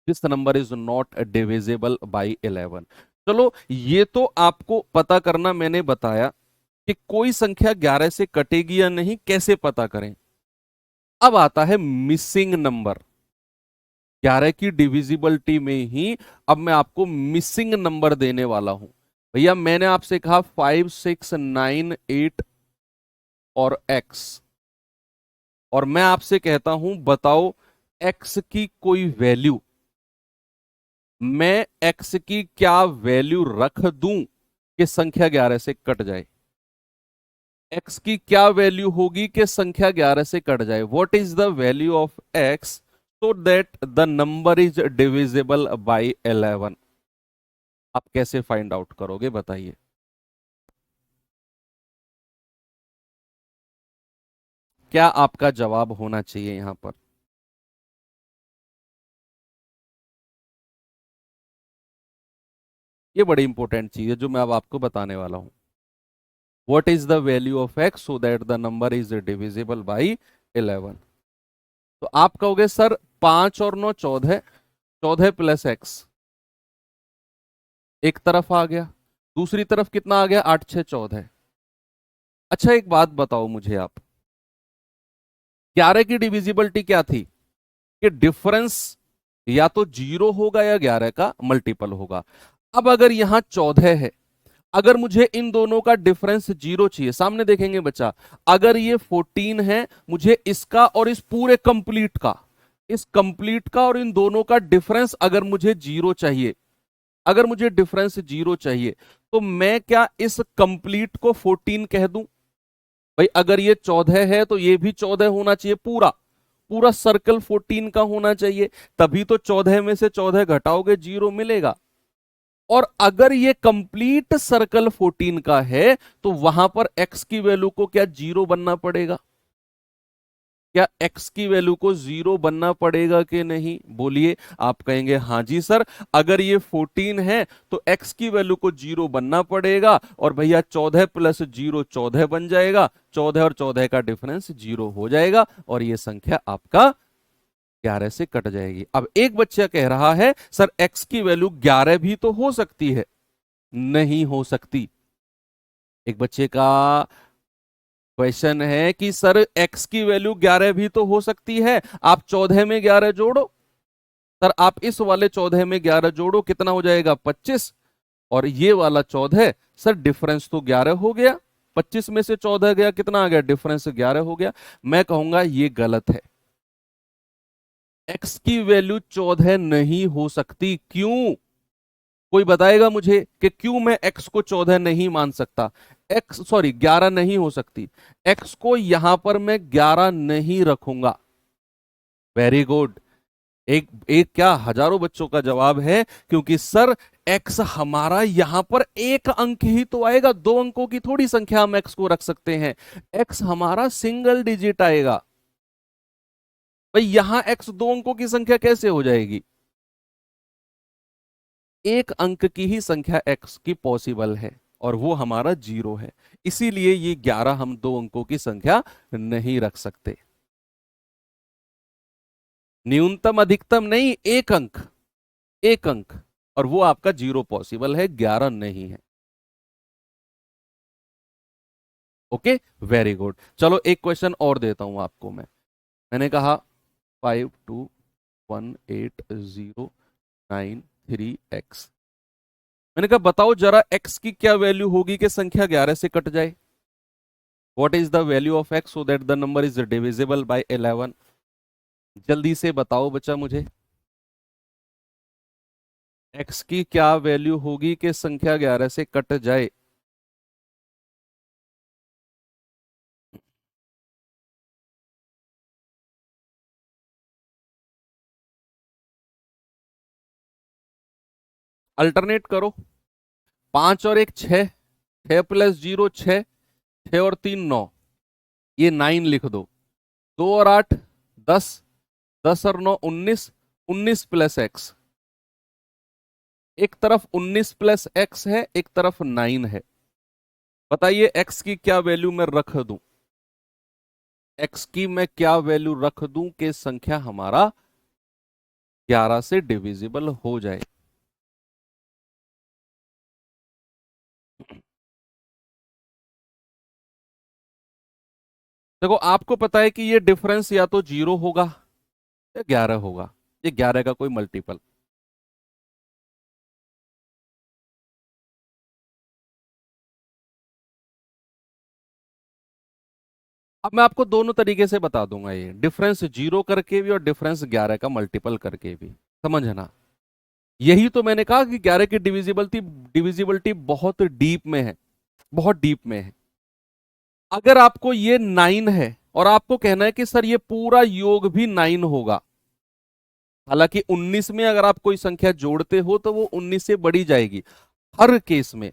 This number is not divisible by 11। चलो ये तो आपको पता करना मैंने बताया कि कोई संख्या 11 से कटेगी या नहीं कैसे पता करें। अब आता है मिसिंग नंबर। 11 की डिविजिबिलिटी में ही अब मैं आपको मिसिंग नंबर देने वाला हूं। भैया मैंने आपसे कहा 5 6 9 8 और x, और मैं आपसे कहता हूं बताओ x की कोई वैल्यू, मैं x की क्या वैल्यू रख दूं कि संख्या 11 से कट जाए? x की क्या वैल्यू होगी कि संख्या 11 से कट जाए? What is the value of x so that the number is divisible by 11? आप कैसे फाइंड आउट करोगे बताइए? क्या आपका जवाब होना चाहिए यहां पर? ये बड़ी इंपॉर्टेंट चीज है जो मैं अब आपको बताने वाला हूं। What is the value of x so that the number is divisible by 11? तो आप कहोगे सर 5 और 9 14, 14 प्लस x एक तरफ आ गया, दूसरी तरफ कितना आ गया? 8 6 14। अच्छा एक बात बताओ मुझे आप, 11 की डिविजिबिलिटी क्या थी? कि डिफरेंस या तो 0 होगा या 11 का मल्टीपल होगा। अब अगर यहां 14 है, अगर मुझे इन दोनों का डिफरेंस 0 चाहिए, सामने देखेंगे बच्चा, अगर ये 14 है, मुझे इसका और इस पूरे कंप्लीट का, इस कंप्लीट का और इन दोनों का डिफरेंस अगर मुझे 0 चाहिए, अगर मुझे डिफरेंस 0 चाहिए, तो मैं क्या इस कंप्लीट को 14 कह दूं? भाई अगर ये 14 है तो ये भी 14 होना चाहिए पूरा, पूरा सर्कल 14 का होना चाहिए, तभी तो 14 में से 14 घटाओगे 0 मिलेगा। और अगर ये कंप्लीट सर्कल 14 का है तो वहां पर x की वैल्यू को क्या 0 बनना पड़ेगा? क्या x की वैल्यू को 0 बनना पड़ेगा कि नहीं? बोलिए। आप कहेंगे हाँ जी सर, अगर ये 14 है तो x की वैल्यू को 0 बनना पड़ेगा, और भैया 14 प्लस 0 14 बन जाएगा, 14 और 14 का डिफरेंस 0 हो जाएगा, और ये संख्या आपका 11 से कट जाएगी। अब एक बच्चा कह रहा है सर x की वैल्यू 11 भी तो हो सकती है। नहीं हो सकती। एक बच्चे का क्वेश्चन है कि सर x की वैल्यू 11 भी तो हो सकती है, आप 14 में 11 जोड़ो। सर आप इस वाले 14 में 11 जोड़ो, कितना हो जाएगा? 25। और ये वाला 14, सर डिफरेंस तो 11 हो गया, 25 में से 14 गया, कितना आ गया? डिफरेंस 11 हो गया। मैं कहूंगा ये गलत है। x की वैल्यू 14 नहीं हो सकती। क्यों? कोई बताएगा मुझे कि क्यों मैं x को 14 नहीं मान सकता? 11 नहीं हो सकती। x को यहां पर मैं 11 नहीं रखूंगा। Very good. एक एक क्या, हजारों बच्चों का जवाब है, क्योंकि सर x हमारा यहां पर एक अंक ही तो आएगा, 2 अंकों की थोड़ी संख्या हम x को रख सकते हैं। x हमारा सिंगल डिजिट आएगा। भाई यहां x 2 अंकों की संख्या कैसे हो जाएगी? एक अंक की ही संख्या x की पॉसिबल है, और वो हमारा 0 है। इसीलिए ये 11 हम 2 अंकों की संख्या नहीं रख सकते। न्यूनतम अधिकतम नहीं, एक अंक, एक अंक, और वो आपका 0 पॉसिबल है, 11 नहीं है। Okay, very good. चलो एक क्वेश्चन और देता हूं आपको मैं। मैंने कहा 52180993x। मैंने कहा बताओ जरा x की क्या वैल्यू होगी कि संख्या 11 से कट जाए? What is the value of x so that the number is divisible by 11? जल्दी से बताओ बच्चा मुझे, x की क्या वैल्यू होगी कि संख्या 11 से कट जाए? अल्टरनेट करो। 5 और 1 6, 6 प्लस 0 6, 6 और 3 9, ये 9 लिख दो। 2 और 8 10, 10 और 9 19, 19 प्लस एक्स। एक तरफ 19 प्लस एक्स है, एक तरफ 9 है। बताइए एक्स की क्या वैल्यू मैं रख दूं? एक्स की मैं क्या वैल्यू रख दूं कि संख्या हमारा 11 से डिविजिबल हो जाए? देखो आपको पता है कि ये डिफरेंस या तो 0 होगा या 11 होगा, ये 11 का कोई मल्टीपल। अब मैं आपको दोनों तरीके से बता दूंगा, ये डिफरेंस 0 करके भी और डिफरेंस 11 का मल्टीपल करके भी। समझना, यही तो मैंने कहा कि 11 की डिविजिबिलिटी बहुत डीप में है, बहुत डीप में है। अगर आपको ये 9 है और आपको कहना है कि सर ये पूरा योग भी 9 होगा, हालांकि 19 में अगर आप कोई संख्या जोड़ते हो तो वो 19 से बढ़ी जाएगी। हर केस में,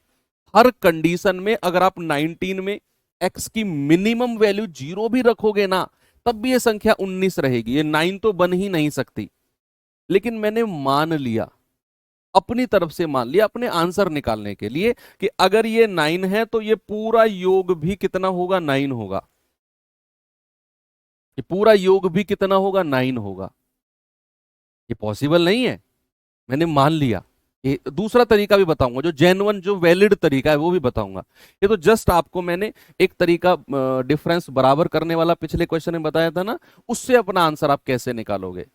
हर कंडीशन में अगर आप 19 में x की मिनिमम वैल्यू 0 भी रखोगे ना, तब भी ये संख्या 19 रहेगी, ये 9 तो बन ही नहीं सकती। लेकिन मैंने मान लिया, अपनी तरफ से मान लिया अपने आंसर निकालने के लिए, कि अगर ये 9 है तो ये पूरा योग भी कितना होगा? 9 होगा। ये पूरा योग भी कितना होगा? 9 होगा। ये पॉसिबल नहीं है, मैंने मान लिया। ये दूसरा तरीका भी बताऊंगा, जो जेन्युइन जो वैलिड तरीका है वो भी बताऊंगा। ये तो जस्ट आपको मैंने एक तरीका डिफरेंस बराबर करने वाला पिछले क्वेश्चन में बताया था ना, उससे अपना आंसर आप कैसे निकालोगे।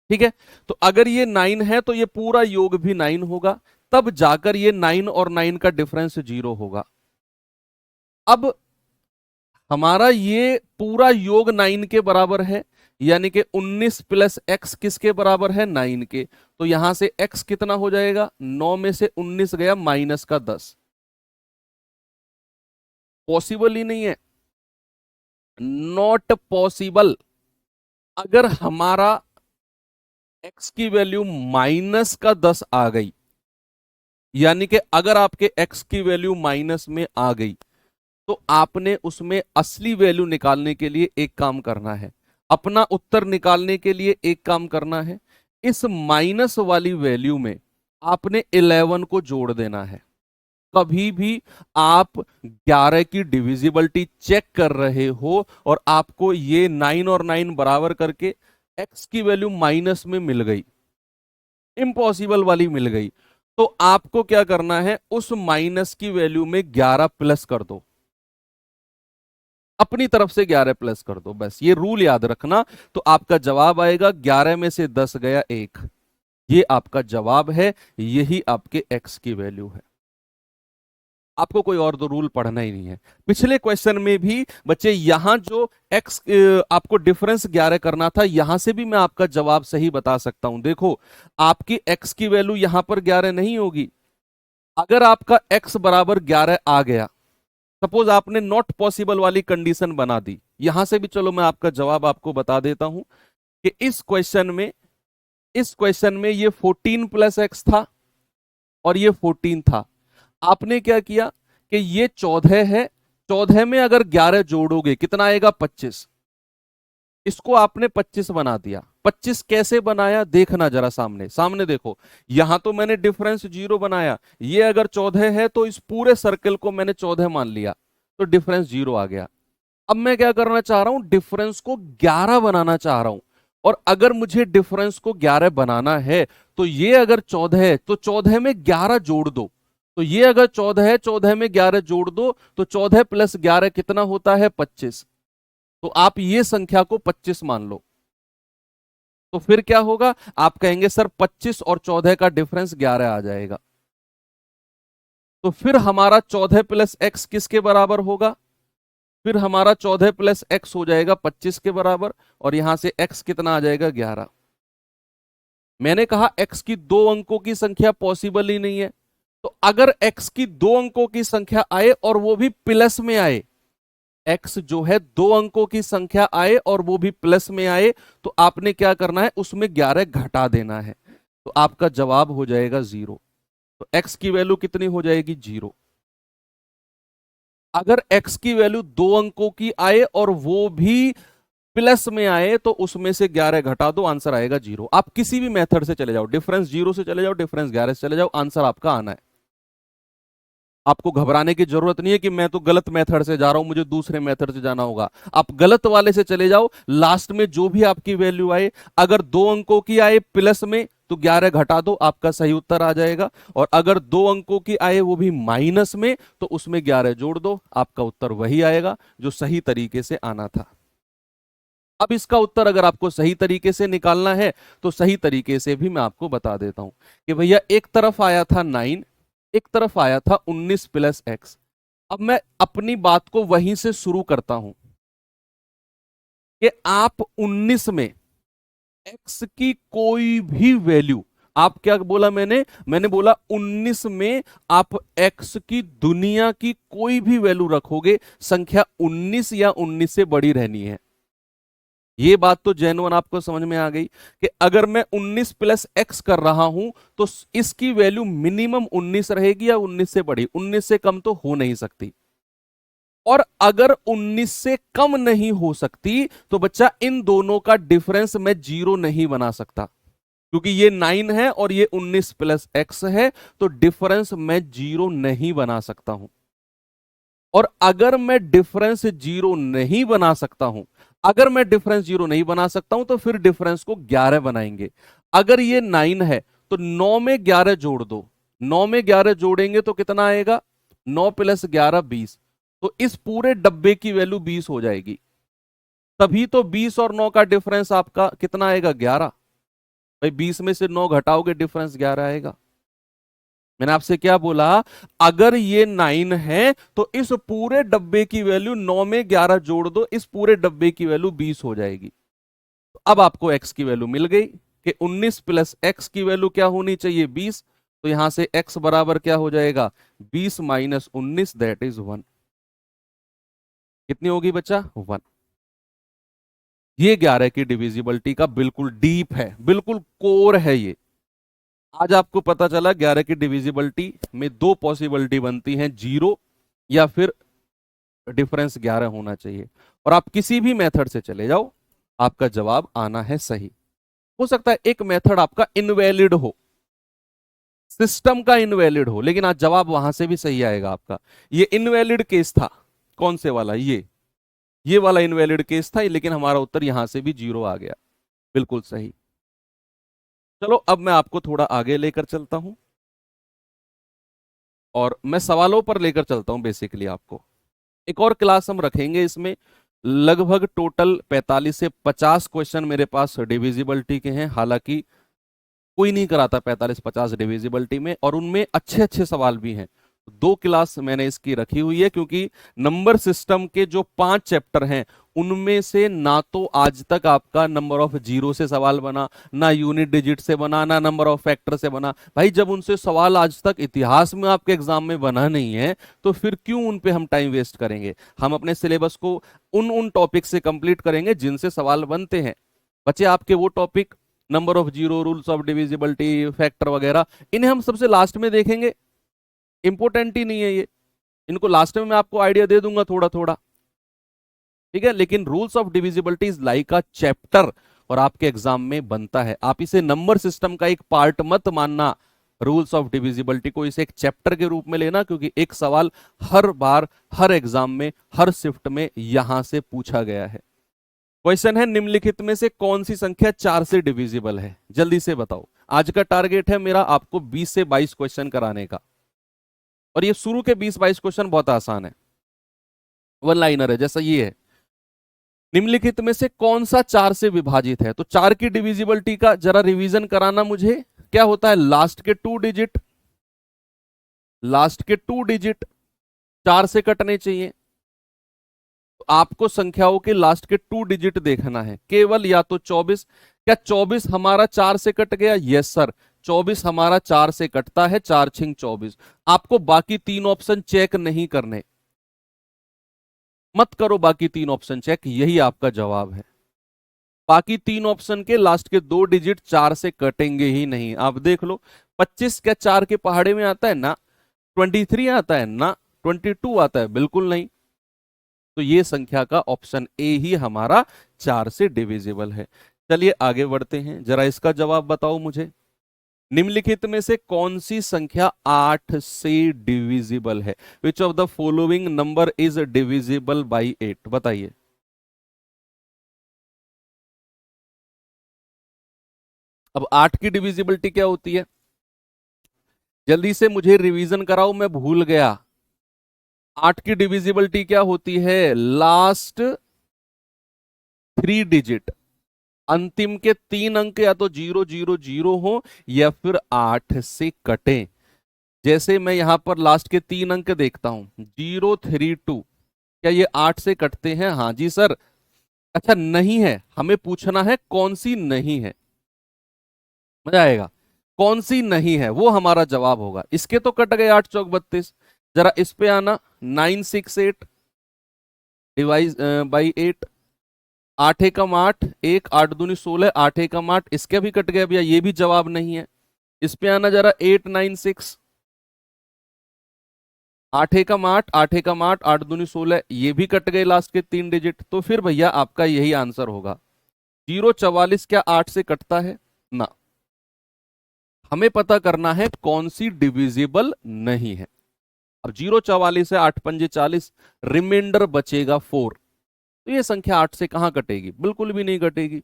ठीक है, तो अगर ये 9 है तो ये पूरा योग भी 9 होगा, तब जाकर ये 9 और 9 का डिफरेंस 0 होगा। अब हमारा ये पूरा योग 9 के बराबर है, यानी कि 19 प्लस एक्स किसके बराबर है? 9 के। तो यहां से x कितना हो जाएगा? 9 में से 19 गया माइनस का 10। पॉसिबल ही नहीं है, नॉट पॉसिबल। अगर हमारा x की वैल्यू माइनस का 10 आ गई, यानी कि अगर आपके x की वैल्यू माइनस में आ गई, तो आपने उसमें असली वैल्यू निकालने के लिए एक काम करना है, अपना उत्तर निकालने के लिए एक काम करना है। इस माइनस वाली वैल्यू में आपने 11 को जोड़ देना है। कभी भी आप 11 की डिविजिबिलिटी चेक कर रहे हो और आपको ये 9 और 9 बराबर करके x की वैल्यू माइनस में मिल गई, इम्पॉसिबल वाली मिल गई, तो आपको क्या करना है, उस माइनस की वैल्यू में 11 प्लस कर दो, अपनी तरफ से 11 प्लस कर दो, बस ये रूल याद रखना। तो आपका जवाब आएगा 11 में से 10 गया 1, ये आपका जवाब है, यही आपके x की वैल्यू है। आपको कोई और दो रूल पढ़ना ही नहीं है। पिछले क्वेश्चन में भी बच्चे यहां जो x आपको डिफरेंस 11 करना था, यहां से भी मैं आपका जवाब सही बता सकता हूं। देखो, आपकी x की वैल्यू यहां पर 11 नहीं होगी। अगर आपका x बराबर 11 आ गया, सपोज आपने नॉट पॉसिबल वाली कंडीशन बना दी, यहां से भी चलो मैं आपका जवाब आपको बता देता हूं कि इस क्वेश्चन में ये 14 प्लस एक्स था और ये 14 था। आपने क्या किया कि ये 14 है, 14 में अगर 11 जोड़ोगे कितना आएगा, 25। इसको आपने 25 बना दिया। 25 कैसे बनाया, देखना जरा, सामने सामने देखो। यहां तो मैंने डिफरेंस 0 बनाया, ये अगर 14 है तो इस पूरे सर्कल को मैंने 14 मान लिया, तो डिफरेंस 0 आ गया। अब मैं क्या करना चाह रहा हूं, डिफरेंस को 11 बनाना चाह रहा हूं। और अगर मुझे डिफरेंस को 11 बनाना है, तो ये अगर 14 है तो 14 में 11 जोड़ दो। तो ये अगर 14 है, 14 में 11 जोड़ दो, तो 14 प्लस 11 कितना होता है, 25। तो आप ये संख्या को 25 मान लो। तो फिर क्या होगा, आप कहेंगे सर 25 और 14 का डिफरेंस 11 आ जाएगा। तो फिर हमारा 14 प्लस एक्स किसके बराबर होगा, फिर हमारा 14 प्लस एक्स हो जाएगा 25 के बराबर, और यहां से एक्स कितना आ जाएगा, 11। मैंने कहा एक्स की 2 अंकों की संख्या पॉसिबल ही नहीं है। तो अगर एक्स की 2 अंकों की संख्या आए और वो भी प्लस में आए, एक्स जो है 2 अंकों की संख्या आए और वो भी प्लस में आए, तो आपने क्या करना है, उसमें 11 घटा देना है। तो आपका जवाब हो जाएगा 0। तो एक्स की वैल्यू कितनी हो जाएगी, 0। अगर एक्स की वैल्यू 2 अंकों की आए और वो भी प्लस में आए, तो उसमें से 11 घटा दो, आंसर आएगा 0। आप किसी भी मेथड से चले जाओ, डिफरेंस 0 से चले जाओ, डिफरेंस 11 से चले जाओ, आंसर आपका आना है। आपको घबराने की जरूरत नहीं है कि मैं तो गलत मेथड से जा रहा हूं, मुझे दूसरे मेथड से जाना होगा। आप गलत वाले से चले जाओ, लास्ट में जो भी आपकी वैल्यू आए, अगर 2 अंकों की आए प्लस में, तो 11 घटा दो, आपका सही उत्तर आ जाएगा। और अगर 2 अंकों की आए वो भी माइनस में, तो उसमें 11 जोड़ दो, आपका उत्तर वही आएगा जो सही तरीके से आना था। अब इसका उत्तर अगर आपको सही तरीके से निकालना है, तो सही तरीके से भी मैं आपको बता देता हूं कि भैया एक तरफ आया था 9, एक तरफ आया था 19 प्लस एक्स। अब मैं अपनी बात को वहीं से शुरू करता हूं कि आप 19 में एक्स की कोई भी वैल्यू, आप क्या बोला मैंने बोला 19 में आप एक्स की दुनिया की कोई भी वैल्यू रखोगे, संख्या 19 या 19 से बड़ी रहनी है। ये बात तो जेन्युइन आपको समझ में आ गई कि अगर मैं 19 प्लस एक्स कर रहा हूं, तो इसकी वैल्यू मिनिमम 19 रहेगी या 19 से बड़ी, 19 से कम तो हो नहीं सकती। और अगर 19 से कम नहीं हो सकती, तो बच्चा इन दोनों का डिफरेंस मैं 0 नहीं बना सकता, क्योंकि ये 9 है और ये 19 प्लस एक्स है, तो डिफरेंस मैं 0 नहीं बना सकता हूं। और अगर मैं डिफरेंस 0 नहीं बना सकता हूं, अगर मैं डिफरेंस 0 नहीं बना सकता हूं, तो फिर डिफरेंस को 11 बनाएंगे। अगर ये 9 है, तो 9 में 11 जोड़ दो, 9 में 11 जोड़ेंगे तो कितना आएगा, 9 प्लस 11 20। तो इस पूरे डब्बे की वैल्यू 20 हो जाएगी। तभी तो 20 और 9 का डिफरेंस आपका कितना आएगा, 11। भाई 20 में से 9 घटाओगे, डिफरेंस 11 आएगा। मैंने आपसे क्या बोला, अगर ये 9 है तो इस पूरे डब्बे की वैल्यू 9 में 11 जोड़ दो, इस पूरे डब्बे की वैल्यू 20 हो जाएगी। तो अब आपको x की वैल्यू मिल गई कि 19 प्लस एक्स की वैल्यू क्या होनी चाहिए, 20। तो यहां से x बराबर क्या हो जाएगा, 20 माइनस 19, दैट इज 1। कितनी होगी बच्चा, 1। ये 11 की डिविजिबिलिटी का बिल्कुल डीप है, बिल्कुल कोर है ये। आज आपको पता चला 11 की डिविजिबिलिटी में दो पॉसिबिलिटी बनती हैं, 0 या फिर डिफरेंस 11 होना चाहिए। और आप किसी भी मेथड से चले जाओ, आपका जवाब आना है सही। हो सकता है एक मेथड आपका इनवैलिड हो, सिस्टम का इनवैलिड हो, लेकिन आज जवाब वहां से भी सही आएगा आपका। ये इनवैलिड केस था, कौन से वाला, ये वाला इनवैलिड केस था, लेकिन हमारा उत्तर यहां से भी 0 आ गया, बिल्कुल सही। चलो अब मैं आपको थोड़ा आगे लेकर चलता हूं और मैं सवालों पर लेकर चलता हूं बेसिकली आपको। एक और क्लास हम रखेंगे, इसमें लगभग टोटल 45 से 50 क्वेश्चन मेरे पास डिविजिबिलिटी के हैं। हालांकि कोई नहीं कराता 45-50 डिविजिबिलिटी में, और उनमें अच्छे अच्छे सवाल भी हैं। दो क्लास मैंने इसकी रखी हुई है, क्योंकि नंबर सिस्टम के जो 5 चैप्टर हैं उनमें से ना तो आज तक आपका नंबर ऑफ जीरो से सवाल बना, ना यूनिट डिजिट से बना, ना नंबर ऑफ फैक्टर से बना। भाई जब उनसे सवाल आज तक इतिहास में आपके एग्जाम में बना नहीं है, तो फिर क्यों उन पे हम टाइम वेस्ट करेंगे। हम अपने सिलेबस को उन उन टॉपिक से कंप्लीट करेंगे जिनसे सवाल बनते हैं। बच्चे आपके वो topic, number of zero, rules of divisibility, factor वगैरह, इन्हें हम सबसे लास्ट में देखेंगे, इंपॉर्टेंट ही नहीं है ये। इनको लास्ट में मैं आपको आइडिया दे दूंगा थोड़ा थोड़ा, ठीक है। लेकिन rules of divisibility is like a chapter, और आपके एग्जाम में बनता है। आप इसे नंबर सिस्टम का एक पार्ट मत मानना, रूल्स ऑफ डिविजिबिलिटी को इसे एक चैप्टर के रूप में लेना, क्योंकि एक सवाल हर बार, हर एग्जाम में, हर शिफ्ट में यहां से पूछा गया है। क्वेश्चन है, निम्नलिखित में से कौन सी संख्या 4 से डिविजिबल है, जल्दी से बताओ। आज का टारगेट है मेरा आपको 20 से 22 क्वेश्चन कराने का, और ये शुरू के 20-22 क्वेश्चन बहुत आसान है, वन लाइनर है, जैसा ये है। निम्नलिखित में से कौन सा 4 से विभाजित है। तो 4 की डिविजिबिलिटी का जरा रिवीजन कराना मुझे। क्या होता है, लास्ट के 2 डिजिट, लास्ट के 2 डिजिट 4 से कटने चाहिए। तो आपको संख्याओं के लास्ट के 2 डिजिट देखना है केवल, या तो 24। क्या 24 हमारा 4 से कट गया? यस सर, 24 हमारा 4 से कटता है, 4 छिंग 24। आपको बाकी 3 ऑप्शन चेक नहीं करने, मत करो बाकी 3 ऑप्शन चेक, यही आपका जवाब है। बाकी 3 ऑप्शन के लास्ट के 2 डिजिट 4 से कटेंगे ही नहीं। आप देख लो, 25 क्या 4 के पहाड़े में आता है ना, 23 आता है ना, 22 आता है, बिल्कुल नहीं। तो ये संख्या का ऑप्शन ए ही हमारा 4 से डिविजिबल है। चलिए आगे बढ़ते हैं, जरा इसका जवाब बताओ मुझे। निम्नलिखित में से कौन सी संख्या 8 से डिविजिबल है? विच of the following number is divisible by 8? बताइए। अब 8 की डिविजिबिलिटी क्या होती है, जल्दी से मुझे रिवीजन कराओ, मैं भूल गया। 8 की डिविजिबिलिटी क्या होती है? लास्ट 3 डिजिट, अंतिम के 3 अंक या तो 000 हो या फिर 8 से कटे। जैसे मैं यहां पर लास्ट के 3 अंक देखता हूं, 032, क्या ये 8 से कटते हैं? हाँ जी सर। अच्छा नहीं है, हमें पूछना है कौन सी नहीं है, मजा आएगा। कौन सी नहीं है वो हमारा जवाब होगा। इसके तो कट गए 8 चौक 32, जरा इस पे आना। 968 डिवाइज बाई 8, 8 एकम 8, 1 8 दूनी 16, 8 एकम 8, इसके भी कट गया भैया, ये भी जवाब नहीं है। इस पे आना जरा, 896, 8 एकम 8, 8 एकम 8, 8 दूनी 16, ये भी कट गए लास्ट के 3 डिजिट। तो फिर भैया आपका यही आंसर होगा। 044 क्या 8 से कटता है ना? हमें पता करना है कौन सी डिविजिबल नहीं है। अब 044 है, 8 पंजे 40, रिमाइंडर बचेगा 4। तो ये संख्या 8 से कहां कटेगी? बिल्कुल भी नहीं कटेगी।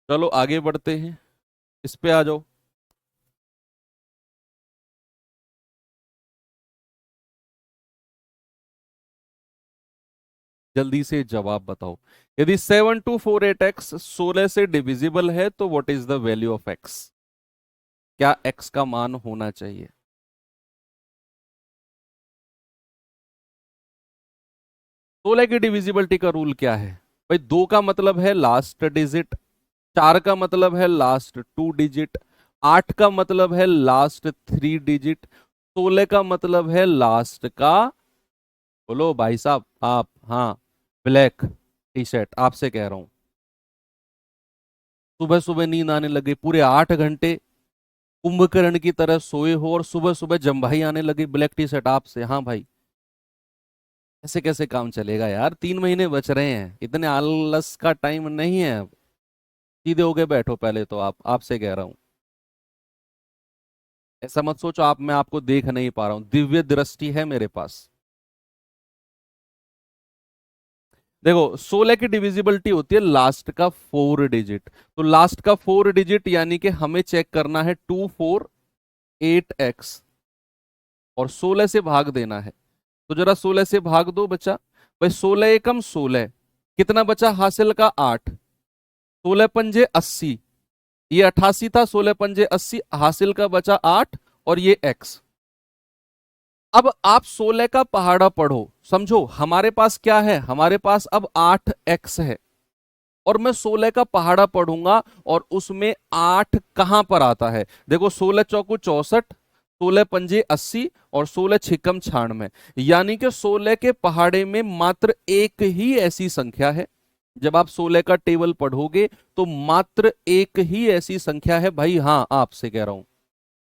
चलो आगे बढ़ते हैं, इस पे आ जाओ। जल्दी से जवाब बताओ। यदि 7248x 16 से डिविजिबल है तो what is the value of x? क्या x का मान होना चाहिए? 16 की डिविजिबिलिटी का रूल क्या है भाई? 2 का मतलब है लास्ट डिजिट, 4 का मतलब है लास्ट 2 डिजिट, 8 का मतलब है लास्ट 3 डिजिट, 16 का मतलब है लास्ट का बोलो भाई साहब आप। हाँ, ब्लैक टी शर्ट, आपसे कह रहा हूं। सुबह सुबह नींद आने लगी, पूरे 8 घंटे कुंभकर्ण की तरह सोए हो और सुबह सुबह जम्भाई आने लगी, ब्लैक टी शर्ट आपसे। हाँ भाई, ऐसे कैसे काम चलेगा यार, 3 महीने बच रहे हैं, इतने आलस का टाइम नहीं है अब। सीधे होके बैठो पहले तो, आप, आपसे कह रहा हूं। ऐसा मत सोचो आप मैं आपको देख नहीं पा रहा हूं, दिव्य दृष्टि है मेरे पास। देखो 16 की डिविजिबिलिटी होती है लास्ट का 4 डिजिट। तो लास्ट का 4 डिजिट यानी कि हमें चेक करना है 248x, और 16 से भाग देना है। तो जरा 16 से भाग दो बच्चा। भाई 16 एकम 16, कितना बचा हासिल का 8, 16 पंजे 80, ये 88 था, 16 पंजे 80, हासिल का बचा 8, और ये x। अब आप 16 का पहाड़ा पढ़ो, समझो हमारे पास क्या है, हमारे पास अब 8x है, और मैं 16 का पहाड़ा पढ़ूंगा, और उसमें 8 कहां पर आता है। देखो 16 चौकू 64, 16 पंजे 80, और 16 छिकम 96, यानी कि 16 के पहाड़े में मात्र एक ही ऐसी संख्या है। जब आप 16 का टेबल पढ़ोगे तो मात्र एक ही ऐसी संख्या है भाई। हाँ, आपसे कह रहा हूं,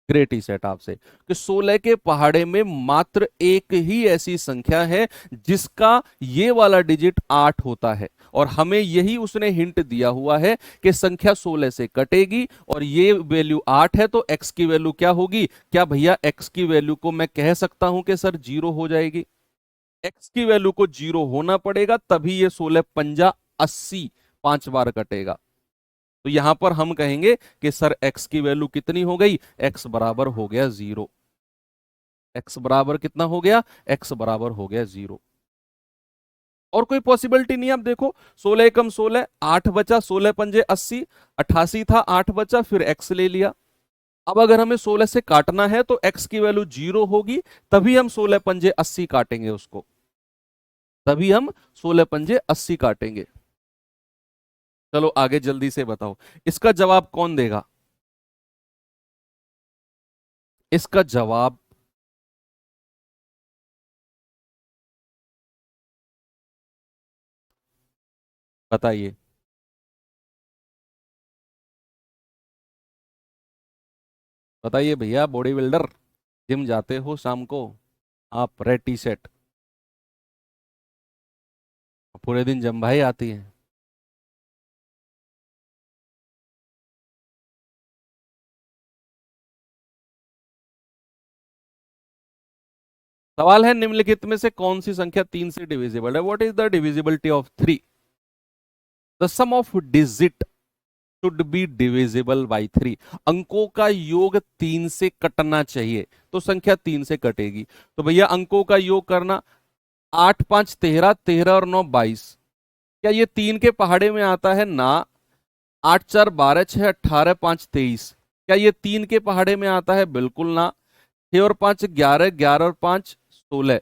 ग्रेट ही सेट आपसे, कि 16 के पहाड़े में मात्र एक ही ऐसी संख्या है जिसका ये वाला डिजिट 8 होता है, और हमें यही उसने हिंट दिया हुआ है कि संख्या 16 से कटेगी, और ये वैल्यू 8 है, तो x की वैल्यू क्या होगी। क्या भैया x की वैल्यू को मैं कह सकता हूं कि सर 0 हो जाएगी। x की वैल्यू को 0 होना पड़ेगा, तभी ये 16 पंजा 80 5 बार कटेगा। तो यहां पर हम कहेंगे कि सर x की वैल्यू कितनी हो गई, x बराबर हो गया 0। x बराबर कितना हो गया, x बराबर हो गया 0। और कोई पॉसिबिलिटी नहीं है। अब देखो 16 एकम 16, 8 बचा, 16 पंजे 80, 88 था, 8 बचा, फिर x ले लिया। अब अगर हमें 16 से काटना है तो x की वैल्यू 0 होगी, तभी हम 16 पंजे 80 काटेंगे उसको, तभी हम 16 पंजे 80 काटेंगे। चलो आगे जल्दी से बताओ, इसका जवाब कौन देगा। इसका जवाब बताइए। बताइए भैया, बॉडी बिल्डर, जिम जाते हो शाम को आप, रेड टी शर्ट, पूरे दिन जम भाई आती है। सवाल है निम्नलिखित में से कौन सी संख्या 3 से डिविजिबल है। What is the divisibility of 3। The sum of digit should be divisible by 3। अंकों का योग 3 से कटना चाहिए, तो संख्या 3 से कटेगी। तो भैया अंकों का योग करना, 8 5 13, 13 और 9 22। क्या ये 3 के पहाड़े में आता है ना। 8 4 12 6 18 5 23। क्या ये 3 के पहाड़े में आता है, बिल्कुल ना। 6 और 5 11, 11 और 5 16।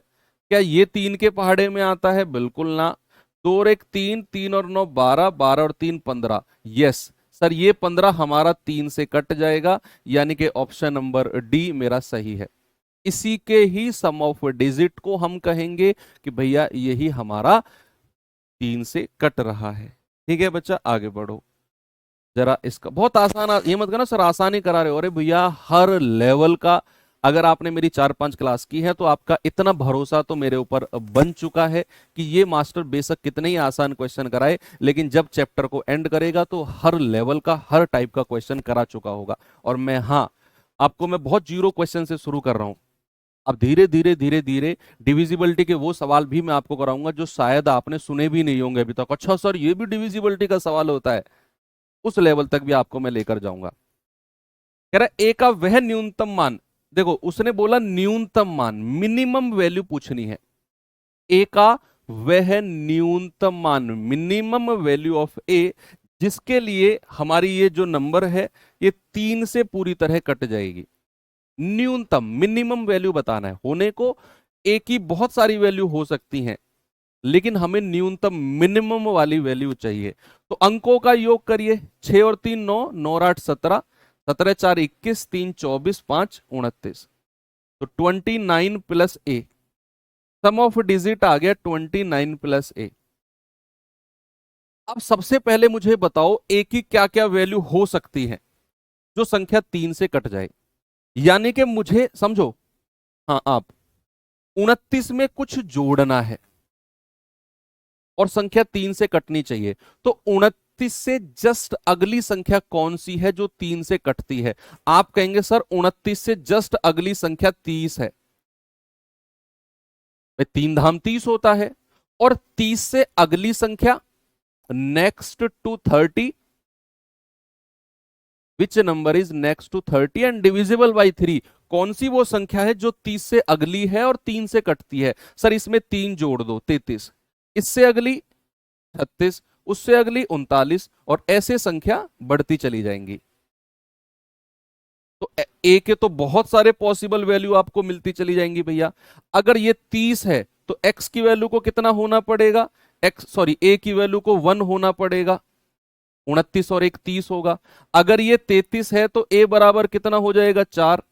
क्या ये 3 के पहाड़े में आता है, बिल्कुल ना। 2 और 1 3, 3 और 9 12, 12 और 3 15। यस सर, ये 15 हमारा 3 से कट जाएगा, यानी कि ऑप्शन नंबर डी मेरा सही है। इसी के ही सम ऑफ डिजिट को हम कहेंगे कि भैया यही हमारा 3 से कट रहा है। ठीक है बच्चा, आगे बढ़ो जरा। इसका बहुत आसान, ये मत कहना सर आसानी करा रहे हो। अरे भैया हर लेवल का, अगर आपने मेरी 4 5 क्लास की है तो आपका इतना भरोसा तो मेरे ऊपर बन चुका है कि ये मास्टर बेशक कितने ही आसान क्वेश्चन कराए, लेकिन जब चैप्टर को एंड करेगा तो हर लेवल का, हर टाइप का क्वेश्चन करा चुका होगा। और मैं, हाँ, आपको मैं बहुत जीरो क्वेश्चन से शुरू कर रहा हूं। अब धीरे धीरे धीरे धीरे डिविजिबिलिटी के वो सवाल भी मैं आपको कराऊंगा जो शायद आपने सुने भी नहीं होंगे अभी तक। अच्छा सर, ये भी डिविजिबिलिटी का सवाल होता है, उस लेवल तक भी आपको मैं लेकर जाऊंगा। कह रहा है ए का वह न्यूनतम मान। देखो उसने बोला न्यूनतम मान, मिनिमम वैल्यू पूछनी है। ए का वह न्यूनतम मान, मिनिमम वैल्यू ऑफ ए, जिसके लिए हमारी ये जो नंबर है ये 3 से पूरी तरह कट जाएगी। न्यूनतम, मिनिमम वैल्यू बताना है। होने को ए की बहुत सारी वैल्यू हो सकती हैं, लेकिन हमें न्यूनतम मिनिमम वाली वैल्यू चाहिए। तो अंकों का योग करिए, 6 और 3 9, 9 और 8 17, 17 4 21, 3 24, 5 29। तो 29 plus A, sum of digit आ गया 29 प्लस ए। अब सबसे पहले मुझे बताओ ए की क्या क्या वैल्यू हो सकती है जो संख्या 3 से कट जाए। यानी कि मुझे समझो, हाँ आप 29 में कुछ जोड़ना है और संख्या 3 से कटनी चाहिए, तो 29 से जस्ट अगली संख्या कौन सी है जो 3 से कटती है? आप कहेंगे सर 29 से जस्ट अगली संख्या 30 है। 3 धाम 30 होता है। और 30 से अगली संख्या next to 30, which number is next to 30 and divisible by 3? कौन सी वो संख्या है जो 30 से अगली है और 3 से कटती है? सर इसमें 3 जोड़ दो 33, इससे अगली 36, उससे अगली 39, और ऐसे संख्या बढ़ती चली जाएंगी। तो ए के तो बहुत सारे पॉसिबल वैल्यू आपको मिलती चली जाएंगी भैया। अगर ये 30 है तो एक्स की वैल्यू को कितना होना पड़ेगा? ए की वैल्यू को 1 होना पड़ेगा। 29 और 1 30 होगा। अगर ये 33 है तो ए बराबर कितना हो जाएगा? 4,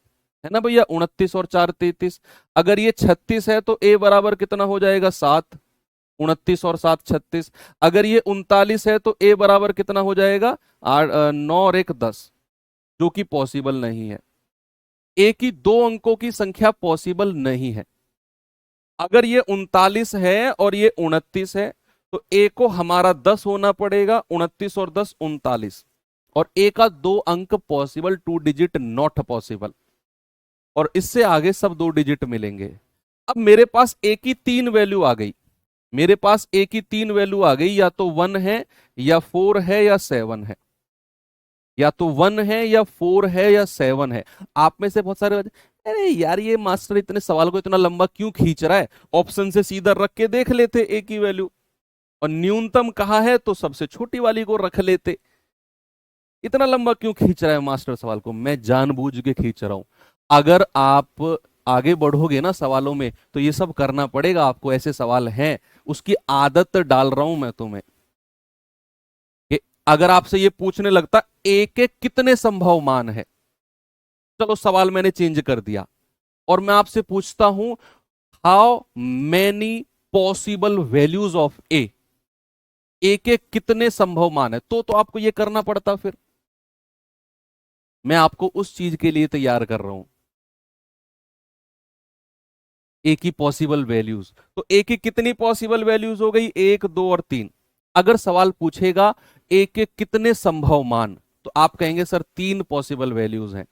है ना भैया? 29 और 4 33। अगर ये 36 है तो ए बराबर कितना हो जाएगा? 7, 29 और 7 36। अगर ये 39 है तो ए बराबर कितना हो जाएगा? 9 और 1 10, जो कि पॉसिबल नहीं है। ए की 2 अंकों की संख्या पॉसिबल नहीं है। अगर ये 39 है और ये 29 है तो ए को हमारा 10 होना पड़ेगा। 29 और 10 39, और ए का 2 अंक पॉसिबल, 2 डिजिट नॉट पॉसिबल, और इससे आगे सब 2 डिजिट मिलेंगे। अब मेरे पास ए की 3 वैल्यू आ गई। मेरे पास ए की 3 वैल्यू आ गई, या तो 1 है या 4 है या 7 है। या तो 1 है या 4 है या 7 है। आप में से बहुत सारे अरे यार ये मास्टर इतने सवाल को इतना लंबा क्यों खींच रहा है, ऑप्शन से सीधा रख के देख लेते ए की वैल्यू, और न्यूनतम कहा है तो सबसे छोटी वाली को रख लेते। इतना लंबा क्यों खींच रहा है मास्टर सवाल को? मैं जानबूझ के खींच रहा हूं। अगर आप आगे बढ़ोगे ना सवालों में तो ये सब करना पड़ेगा आपको। ऐसे सवाल हैं, उसकी आदत डाल रहा हूं मैं तुम्हें। कि अगर आपसे ये पूछने लगता ए के कितने संभव मान है, चलो सवाल मैंने चेंज कर दिया और मैं आपसे पूछता हूं how many possible values of A, A के कितने संभव मान है, तो आपको ये करना पड़ता। फिर मैं आपको उस चीज के लिए तैयार कर रहा हूं, ए की पॉसिबल वैल्यूज। तो ए की कितनी पॉसिबल वैल्यूज हो गई? 1 2 और 3। अगर सवाल पूछेगा ए के कितने संभव मान, तो आप कहेंगे सर 3 पॉसिबल वैल्यूज हैं।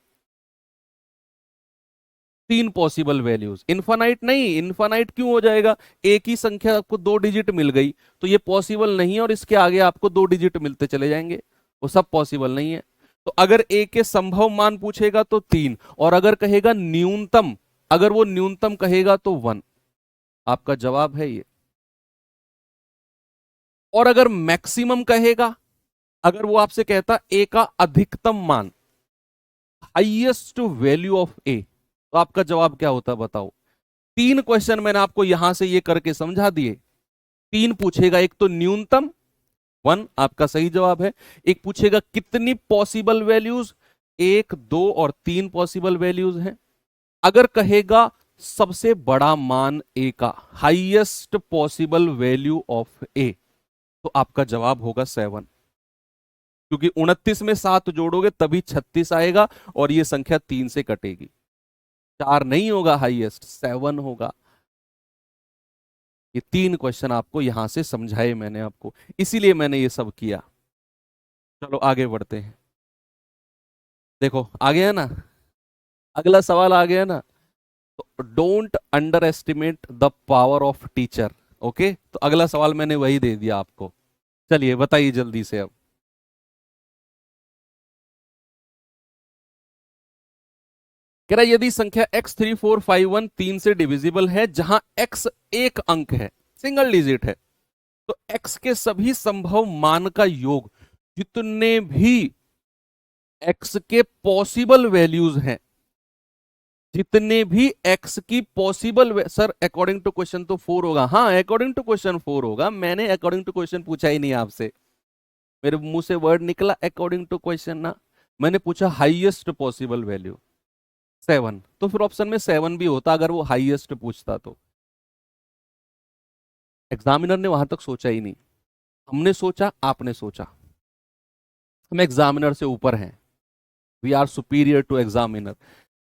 3 पॉसिबल वैल्यूज, इनफाइनाइट नहीं। इनफाइनाइट क्यों हो जाएगा? एक ही संख्या आपको 2 डिजिट मिल गई तो ये पॉसिबल नहीं है, और इसके आगे आपको 2 डिजिट मिलते चले जाएंगे, वो सब पॉसिबल नहीं है। तो अगर ए के संभव मान पूछेगा तो 3, और अगर कहेगा न्यूनतम, अगर वो न्यूनतम कहेगा तो 1। आपका जवाब है ये। और अगर मैक्सिमम कहेगा, अगर वो आपसे कहता ए का अधिकतम मान, हाईएस्ट वैल्यू ऑफ ए, तो आपका जवाब क्या होता बताओ? 3 क्वेश्चन मैंने आपको यहां से ये करके समझा दिए। 3 पूछेगा, एक तो न्यूनतम 1, आपका सही जवाब है। एक पूछेगा कितनी पॉसिबल वैल्यूज, 1 2 और 3 पॉसिबल वैल्यूज हैं। अगर कहेगा सबसे बड़ा मान ए का, हाईएस्ट पॉसिबल वैल्यू ऑफ ए, तो आपका जवाब होगा 7, क्योंकि 29 में 7 जोड़ोगे तभी 36 आएगा और ये संख्या 3 से कटेगी। 4 नहीं होगा हाईएस्ट, 7 होगा। ये 3 क्वेश्चन आपको यहां से समझाए मैंने आपको, इसीलिए मैंने ये सब किया। चलो आगे बढ़ते हैं। देखो आ गया ना, अगला सवाल आ गया ना। तो don't under estimate the power of teacher. Okay, तो अगला सवाल मैंने वही दे दिया आपको। चलिए बताइए जल्दी से। अब कह रहा है यदि संख्या x3451 3 से डिविजिबल है जहां x एक अंक है, सिंगल डिजिट है, तो x के सभी संभव मान का योग जितने भी x के पॉसिबल वैल्यूज हैं, जितने भी x की possible, sir according to question तो 4 होगा। हाँ अकॉर्डिंग टू क्वेश्चन 4 होगा, मैंने अकॉर्डिंग टू क्वेश्चन पूछा ही नहीं आपसे। मेरे मुंह से वर्ड निकला अकॉर्डिंग टू क्वेश्चन ना, मैंने पूछा हाईएस्ट पॉसिबल वैल्यू 7, तो फिर ऑप्शन में 7 भी होता अगर वो हाईएस्ट पूछता तो। एग्जामिनर ने वहां तक सोचा ही नहीं। हमने सोचा, आपने सोचा। हम एग्जामिनर से ऊपर हैं। We are superior to examiner.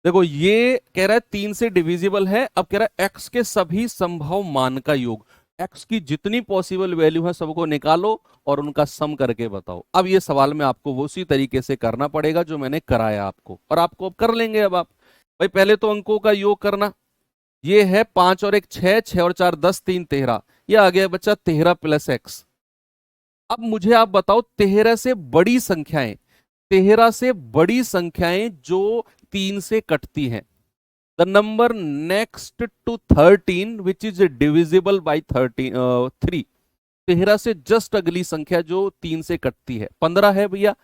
देखो ये कह रहा है 3 से डिविजिबल है। अब कह रहा है एक्स के सभी संभव मान का योग। एक्स की जितनी पॉसिबल वैल्यू है सबको निकालो और उनका सम करके बताओ। अब ये सवाल में आपको वो उसी तरीके से करना पड़ेगा जो मैंने कराया आपको, और आपको अब कर लेंगे। अब आप भाई पहले तो अंकों का योग करना। ये है 5 और 1 6, 6 और 4 10, 3 13। ये आ गया बच्चा 13 प्लस एक्स। अब मुझे आप बताओ 13 से बड़ी संख्याएं, 13 से बड़ी संख्याएं जो 3 से कटती हैं। The number next to 13 which is divisible by 3। 13 से जस्ट अगली संख्या जो 3 से कटती है 15 है भैया।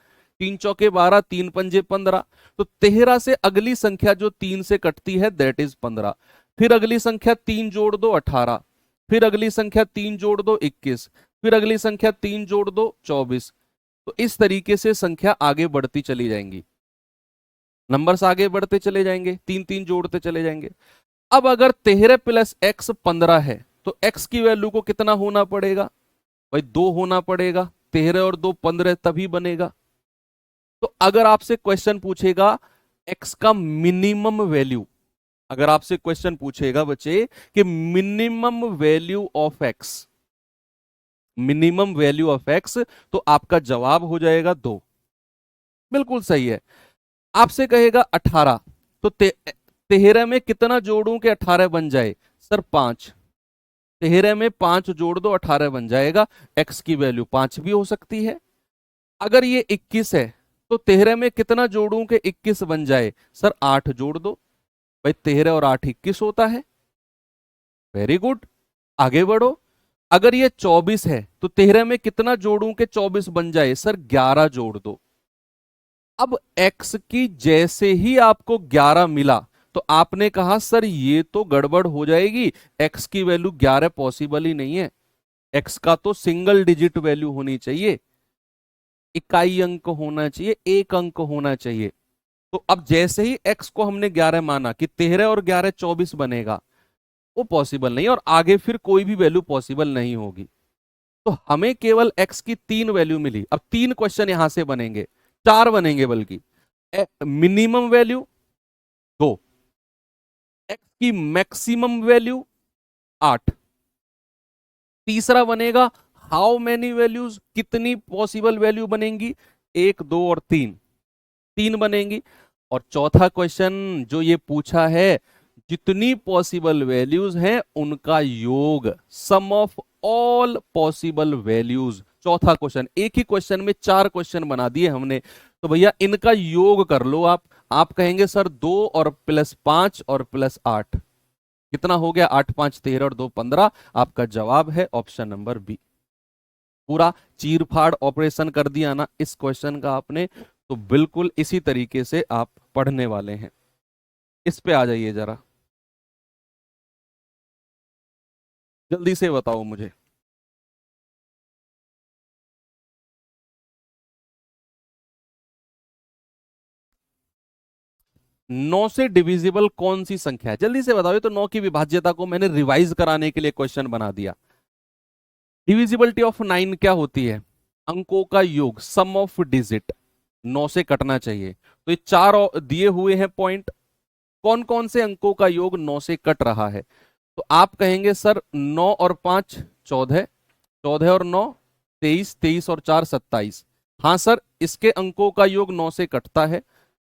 3 चौके 12, 3 पंजे 15। तो 13 से अगली संख्या जो 3 से कटती है दैट इज 15। फिर अगली संख्या 3 जोड़ दो 18। फिर अगली संख्या 3 जोड़ दो 21। फिर अगली संख्या 3 जोड़ दो 24। तो इस तरीके से संख्या आगे बढ़ती चली जाएंगी, नंबर्स आगे बढ़ते चले जाएंगे, 3 3 जोड़ते चले जाएंगे। अब अगर 13 प्लस एक्स 15 है तो एक्स की वैल्यू को कितना होना पड़ेगा भाई? 2 होना पड़ेगा। 13 और 2 15 तभी बनेगा। तो अगर आपसे क्वेश्चन पूछेगा एक्स का मिनिमम वैल्यू, अगर आपसे क्वेश्चन पूछेगा बच्चे कि minimum value of x, minimum value of x, तो आपका जवाब हो जाएगा 2। बिल्कुल सही है। आपसे कहेगा 18, तो 13 में कितना जोड़ूं कि 18 बन जाए? सर 5। 13 में 5 जोड़ दो 18 बन जाएगा। एक्स की वैल्यू 5 भी हो सकती है। अगर ये 21 है तो 13 में कितना जोड़ूं कि 21 बन जाए? सर 8 जोड़ दो। भाई 13 और 8 21 होता है। वेरी गुड, आगे बढ़ो। अगर ये 24 है तो 13 में कितना जोड़ूं कि 24 बन जाए? सर 11 जोड़ दो। अब x की जैसे ही आपको 11 मिला तो आपने कहा सर ये तो गड़बड़ हो जाएगी, x की वैल्यू 11 पॉसिबल ही नहीं है, x का तो सिंगल डिजिट वैल्यू होनी चाहिए, इकाई अंक होना चाहिए, एक अंक होना चाहिए। तो अब जैसे ही x को हमने 11 माना कि 13 और 11 24 बनेगा, वो पॉसिबल नहीं, और आगे फिर कोई भी वैल्यू पॉसिबल नहीं होगी। तो हमें केवल x की 3 वैल्यू मिली। अब 3 क्वेश्चन यहां से बनेंगे, 4 बनेंगे बल्कि। मिनिमम वैल्यू 2, एक्स की मैक्सिमम वैल्यू 8। तीसरा बनेगा हाउ मेनी वैल्यूज, कितनी पॉसिबल वैल्यू बनेंगी? 1 2 और 3, 3 बनेंगी। और चौथा क्वेश्चन जो ये पूछा है, जितनी पॉसिबल वैल्यूज हैं उनका योग, सम ऑफ ऑल पॉसिबल वैल्यूज। चौथा क्वेश्चन, एक ही क्वेश्चन में 4 क्वेश्चन बना दिए हमने। तो भैया इनका योग कर लो आप कहेंगे सर 2 और प्लस 5 और प्लस 8 कितना हो गया? 8 5 13 और 2 15। आपका जवाब है ऑप्शन नंबर बी। पूरा चीर फाड़ ऑपरेशन कर दिया ना इस क्वेश्चन का आपने। तो बिल्कुल इसी तरीके से आप पढ़ने वाले हैं। इस पे आ जाइए जरा, जल्दी से बताओ मुझे। 9 से डिविजिबल कौन सी संख्या है? जल्दी से बताओ। ये तो 9 की विभाज्यता को मैंने रिवाइज कराने के लिए क्वेश्चन बना दिया। डिविजिबिलिटी ऑफ 9 क्या होती है? अंकों का योग, सम ऑफ डिजिट। 9 से कटना चाहिए। तो ये 4 दिए हुए हैं पॉइंट, कौन कौन से अंकों का योग 9 से कट रहा है? तो आप कहेंगे सर 9 और 5 14, 14 और 9 23, 23 और 4 27। हाँ सर, इसके अंकों का योग 9 से कटता है।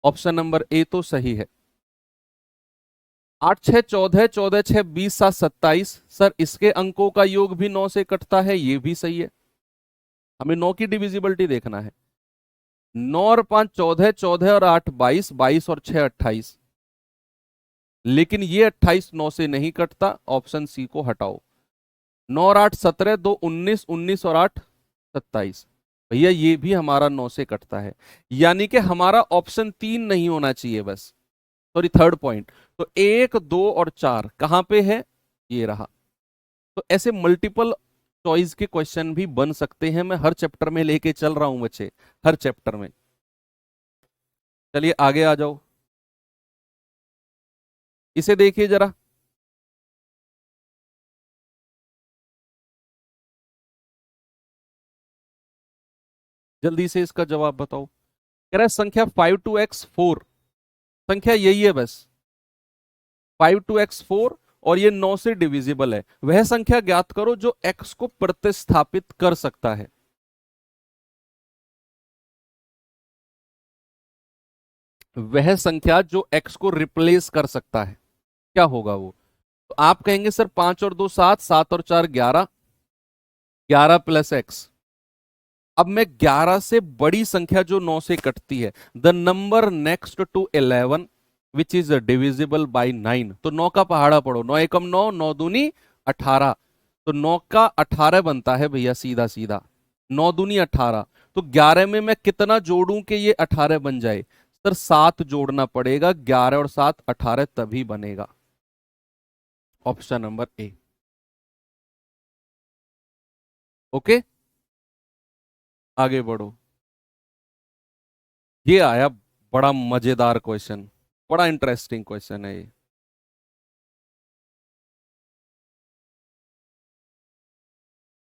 ऑप्शन नंबर ए तो सही है। 8 6 14, 14 6 20, 7 27। सर इसके अंकों का योग भी 9 से कटता है, ये भी सही है। हमें 9 की डिविजिबिलिटी देखना है। 9 और 5 14, 14 और 8 22, 22 और 6 28। लेकिन ये 28 9 से नहीं कटता, ऑप्शन सी को हटाओ। 9 और 8 17, 2 19, 19 और 8 27। भैया ये भी हमारा 9 से कटता है। यानी कि हमारा ऑप्शन 3 नहीं होना चाहिए बस। Sorry, third point. तो 1 2 और 4 कहां पे है? ये रहा। तो ऐसे मल्टीपल चॉइस के क्वेश्चन भी बन सकते हैं। मैं हर चैप्टर में लेके चल रहा हूं बच्चे, हर चैप्टर में। चलिए आगे आ जाओ, इसे देखिए जरा। जल्दी से इसका जवाब बताओ। कह रहा है संख्या 5 2x4, संख्या यही है बस 5 2x4, और ये 9 से डिविजिबल है। वह संख्या ज्ञात करो जो x को प्रतिस्थापित कर सकता है। वह संख्या जो x को रिप्लेस कर सकता है, क्या होगा वो? तो आप कहेंगे सर 5 और 2 7, 7 और 4 11, 11 प्लस x। अब मैं 11 से बड़ी संख्या जो 9 से कटती है, the number next to 11 which is divisible by 9। तो 9 का पहाड़ा पढ़ो, 9 एकम 9, 9 दूनी 18। तो 9 का 18 बनता है भैया, सीधा सीधा 9 दूनी 18। तो 11 में मैं कितना जोड़ूं कि ये 18 बन जाए? सर 7 जोड़ना पड़ेगा, 11 और 7 18 तभी बनेगा। Option number A. ओके, आगे बढ़ो। ये आया बड़ा मजेदार क्वेश्चन, बड़ा इंटरेस्टिंग क्वेश्चन है ये।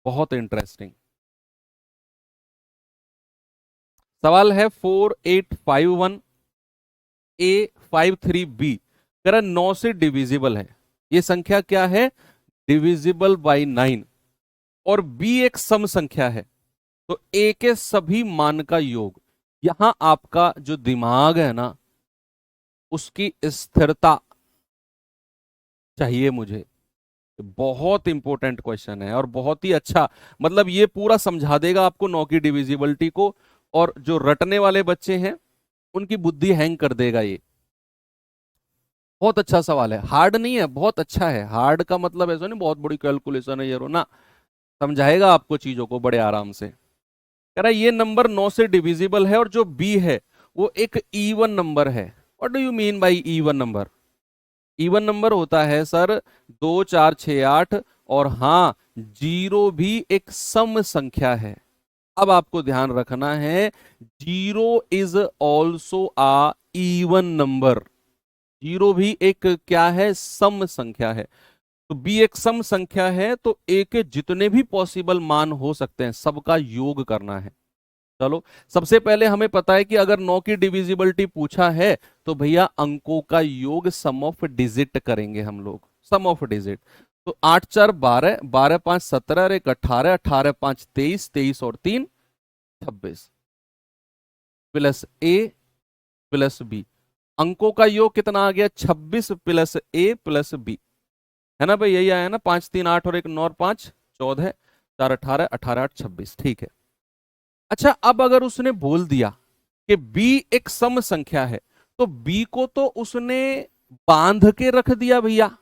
बहुत इंटरेस्टिंग सवाल है। 4851A53B कह रहा 9 से डिविजिबल है। ये संख्या क्या है? Divisible by 9। और B एक सम संख्या है, तो A के सभी मान का योग। यहां आपका जो दिमाग है ना, उसकी स्थिरता चाहिए मुझे। बहुत इंपॉर्टेंट क्वेश्चन है और बहुत ही अच्छा, मतलब ये पूरा समझा देगा आपको 9 की डिविजिबिलिटी को। और जो रटने वाले बच्चे हैं उनकी बुद्धि हैंग कर देगा ये। बहुत अच्छा सवाल है, हार्ड नहीं है, बहुत अच्छा है। हार्ड का मतलब ऐसा नहीं बहुत बड़ी कैलकुलेशन है ये ना, समझाएगा आपको चीजों को बड़े आराम से। कह रहा है ये नंबर 9 से डिविजिबल है और जो बी है वो एक इवन नंबर है। What do you mean by E one number? Even number होता है सर 2 4 6 8, और हाँ, जीरो भी एक सम संख्या है। अब आपको ध्यान रखना है, zero is also a even number. Zero भी एक क्या है? सम संख्या है। तो बी एक सम संख्या है, तो ए के जितने भी पॉसिबल मान हो सकते हैं सबका योग करना है। चलो, सबसे पहले हमें पता है कि अगर 9 की डिविजिबिलिटी पूछा है तो भैया अंकों का योग, सम ऑफ डिजिट करेंगे हम लोग, सम ऑफ डिजिट। तो 8 4 12, 12 5 17 और 1 18, 18 5 23, 23 और 3 26, प्लस ए प्लस बी। अंकों का योग कितना आ गया? 26 प्लस ए प्लस बी, है ना भाई? यही आया ना, 5 3 8 और 1 9 और 5 14, 4 18, 18 8 26, ठीक है। अच्छा, अब अगर उसने बोल दिया कि b एक सम संख्या है, तो b को तो उसने बांध के रख दिया भैया।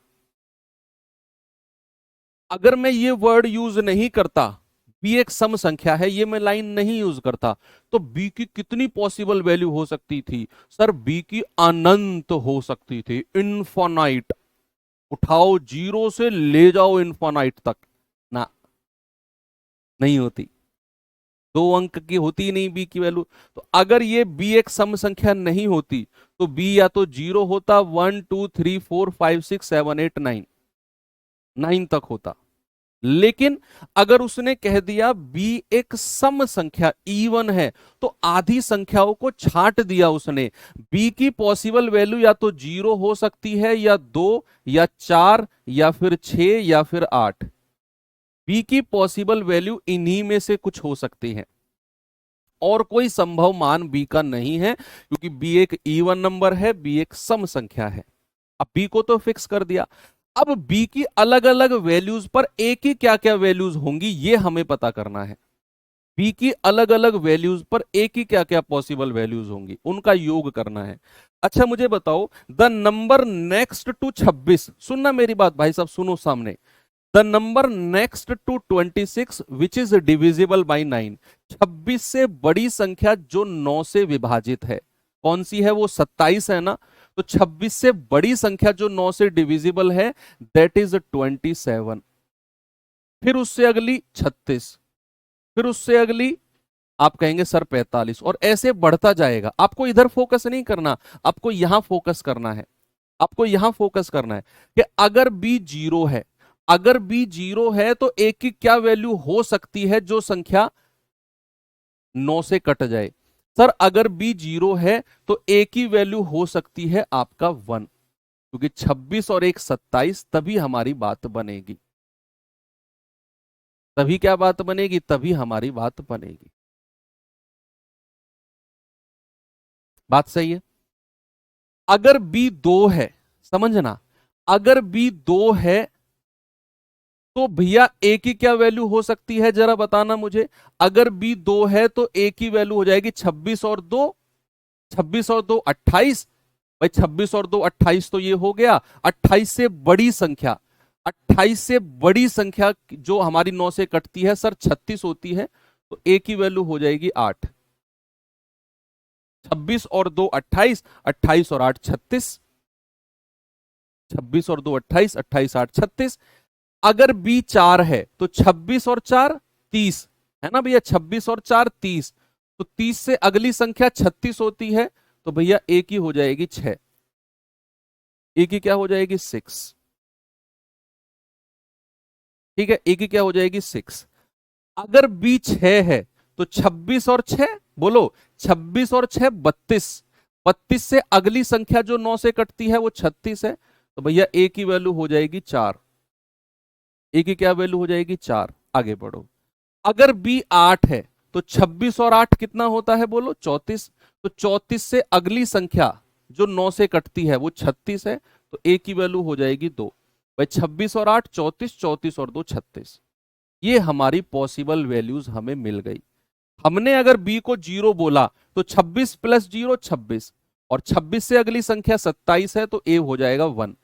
अगर मैं ये वर्ड यूज नहीं करता, b एक सम संख्या है, ये मैं लाइन नहीं यूज करता, तो b की कितनी पॉसिबल वैल्यू हो सकती थी? सर b की अनंत हो सकती थी, इनफाइनाइट। उठाओ जीरो से ले जाओ इनफाइनाइट तक, ना, नहीं होती। 2 अंक की होती ही नहीं बी की वैल्यू। तो अगर ये बी एक सम संख्या नहीं होती तो बी या तो 0 होता, 1 2 3 4 5 6 7 8 9, 9 तक होता। लेकिन अगर उसने कह दिया बी एक सम संख्या इवन है, तो आधी संख्याओं को छांट दिया उसने। बी की पॉसिबल वैल्यू या तो 0 हो सकती है, या 2 या 4 या फिर 6 या फिर 8। बी की पॉसिबल वैल्यू इन्हीं में से कुछ हो सकती है, और कोई संभव मान बी का नहीं है, क्योंकि बी एक इवन नंबर है, बी एक सम संख्या है। अब बी को तो फिक्स कर दिया। अब बी की अलग अलग वैल्यूज पर ए की क्या क्या वैल्यूज होंगी, ये हमें पता करना है। बी की अलग अलग वैल्यूज पर ए की क्या क्या पॉसिबल वैल्यूज होंगी, उनका योग करना है। अच्छा मुझे बताओ, द नंबर नेक्स्ट टू 26, सुनना मेरी बात भाई साहब, सुनो सामने। The number next to 26 which is divisible by 9, 26 से बड़ी संख्या जो 9 से विभाजित है, कौन सी है? वो 27 है ना। तो 26 से बड़ी संख्या जो 9 से डिविजिबल है, दैट इज 27। फिर उससे अगली 36, फिर उससे अगली आप कहेंगे सर 45, और ऐसे बढ़ता जाएगा। आपको इधर फोकस नहीं करना, आपको यहां फोकस करना है। आपको यहां फोकस करना है कि अगर बी 0 है, अगर बी 0 है तो ए की क्या वैल्यू हो सकती है जो संख्या 9 से कट जाए। सर अगर b 0 है तो a की वैल्यू हो सकती है आपका 1, क्योंकि 26 और 1 27, तभी हमारी बात बनेगी। तभी क्या बात बनेगी? तभी हमारी बात बनेगी। बात सही है। अगर b 2 है, समझना, अगर b 2 है तो भैया a की क्या वैल्यू हो सकती है, जरा बताना मुझे। अगर b 2 है तो a की वैल्यू हो जाएगी 26 और 2, 26 और 2 28। भाई 26 और 2 28, तो ये हो गया 28 से बड़ी संख्या। 28 से बड़ी संख्या जो हमारी 9 से कटती है सर 36 होती है, तो a की वैल्यू हो जाएगी 8। 26 और 2 28, 28 और 8 36, 26 और 2 28, 28 8 36। अगर b 4 है तो 26 और 4 30, है ना भैया, 26 और 4 30, तो 30 से अगली संख्या 36 होती है, तो भैया a की हो जाएगी 6। a की क्या हो जाएगी 6। ठीक है, a की क्या हो जाएगी 6। अगर b 6 है तो 26 और 6, बोलो, 26 और 6 32, 32 से अगली संख्या जो 9 से कटती है वो 36 है, तो भैया a की वैल्यू हो जाएगी 4। a की क्या वैल्यू हो जाएगी 4। आगे बढ़ो। अगर b 8 है तो 26 और 8 कितना होता है, बोलो, 34, तो 34 से अगली संख्या जो 9 से कटती है वो 36 है, तो a की वैल्यू हो जाएगी 2। भाई 26 और 8 34, 34 और 2 36। ये हमारी पॉसिबल वैल्यूज हमें मिल गई। हमने अगर b को 0 बोला तो 26 प्लस 0 26, और 26 से अगली संख्या 27 है, तो a हो जाएगा 1।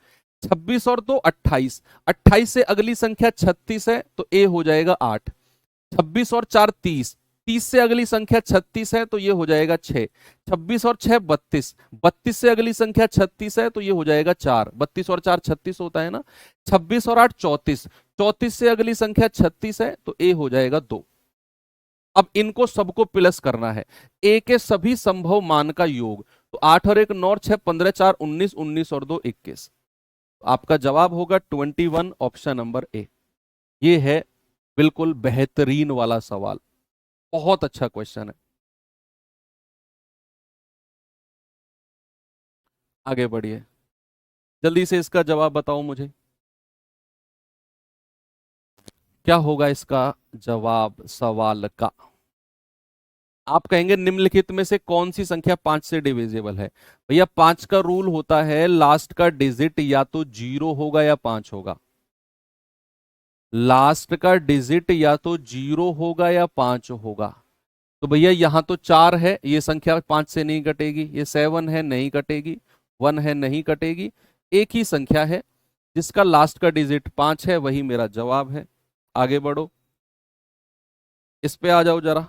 26 और 2 28, 28 से अगली संख्या 36 है, तो a हो जाएगा 8। 26 और 4 30, 30 से अगली संख्या 36 है, तो ये हो जाएगा 6। 26 और 6 32, 32 से अगली संख्या 36 है, तो ये हो जाएगा 4। 32 और 4 36 होता है ना। 26 और 8 34, 34 से अगली संख्या 36 है, तो a हो जाएगा 2। अब इनको सबको प्लस करना है, a के सभी संभव मान का योग। तो 8 और 1 9 और 6 15 4 19, 19 और 2 21। आपका जवाब होगा 21, ऑप्शन नंबर ए। ये है बिल्कुल बेहतरीन वाला सवाल, बहुत अच्छा क्वेश्चन है। आगे बढ़िए, जल्दी से इसका जवाब बताओ मुझे, क्या होगा इसका जवाब सवाल का। आप कहेंगे निम्नलिखित में से कौन सी संख्या 5 से डिविजिबल है। भैया 5 का रूल होता है लास्ट का डिजिट या तो 0 होगा या 5 होगा। लास्ट का डिजिट या तो 0 होगा या 5 होगा। तो भैया यहां तो 4 है, ये संख्या 5 से नहीं कटेगी। ये 7 है, नहीं कटेगी। 1 है, नहीं कटेगी। एक ही संख्या है जिसका लास्ट का डिजिट 5 है, वही मेरा जवाब है। आगे बढ़ो, इस पे आ जाओ जरा।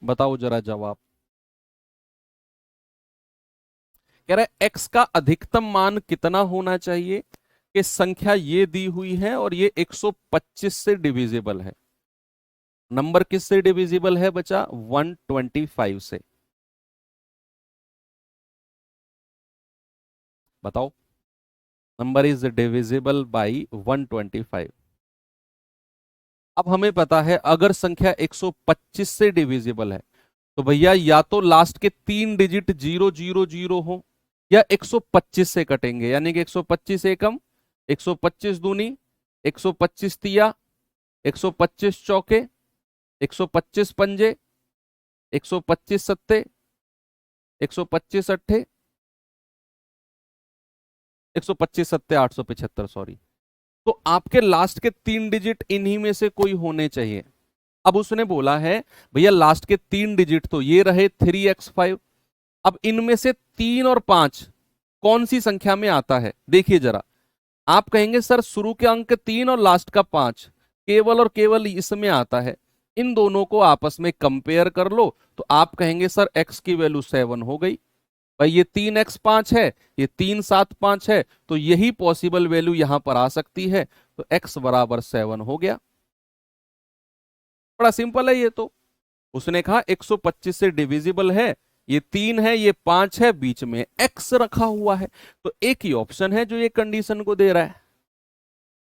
बताओ जरा जवाब। कह रहा है x का अधिकतम मान कितना होना चाहिए कि संख्या ये दी हुई है और ये 125 से डिविजिबल है। नंबर किस से डिविजिबल है बचा? 125 से। बताओ। Number is divisible by 125। अब हमें पता है अगर संख्या 125 से डिविजिबल है तो भैया या तो लास्ट के 3 डिजिट 000 हो या 125 से कटेंगे, यानी कि 125 एकम, 125 दूनी, 125 तिया, 125 चौके, 125 पंजे, 125 सत्ते, 125 अट्ठे, 125 सत्ते 875, सॉरी। तो आपके लास्ट के 3 डिजिट इन्हीं में से कोई होने चाहिए। अब उसने बोला है भैया लास्ट के 3 डिजिट तो ये रहे 3x5। अब इनमें से 3 और 5 कौन सी संख्या में आता है, देखिए जरा। आप कहेंगे सर शुरू के अंक 3 और लास्ट का 5 केवल और केवल इसमें आता है। इन दोनों को आपस में कंपेयर कर लो तो आप कहेंगे सर x की वैल्यू 7 हो गई। भाई ये 3x5 है, ये 3 7 5 है, तो यही पॉसिबल वैल्यू यहां पर आ सकती है। तो x बराबर 7 हो गया। बड़ा सिंपल है ये तो। उसने कहा 125 से डिविजिबल है, ये 3 है, ये 5 है, बीच में x रखा हुआ है, तो एक ही ऑप्शन है जो ये कंडीशन को दे रहा है,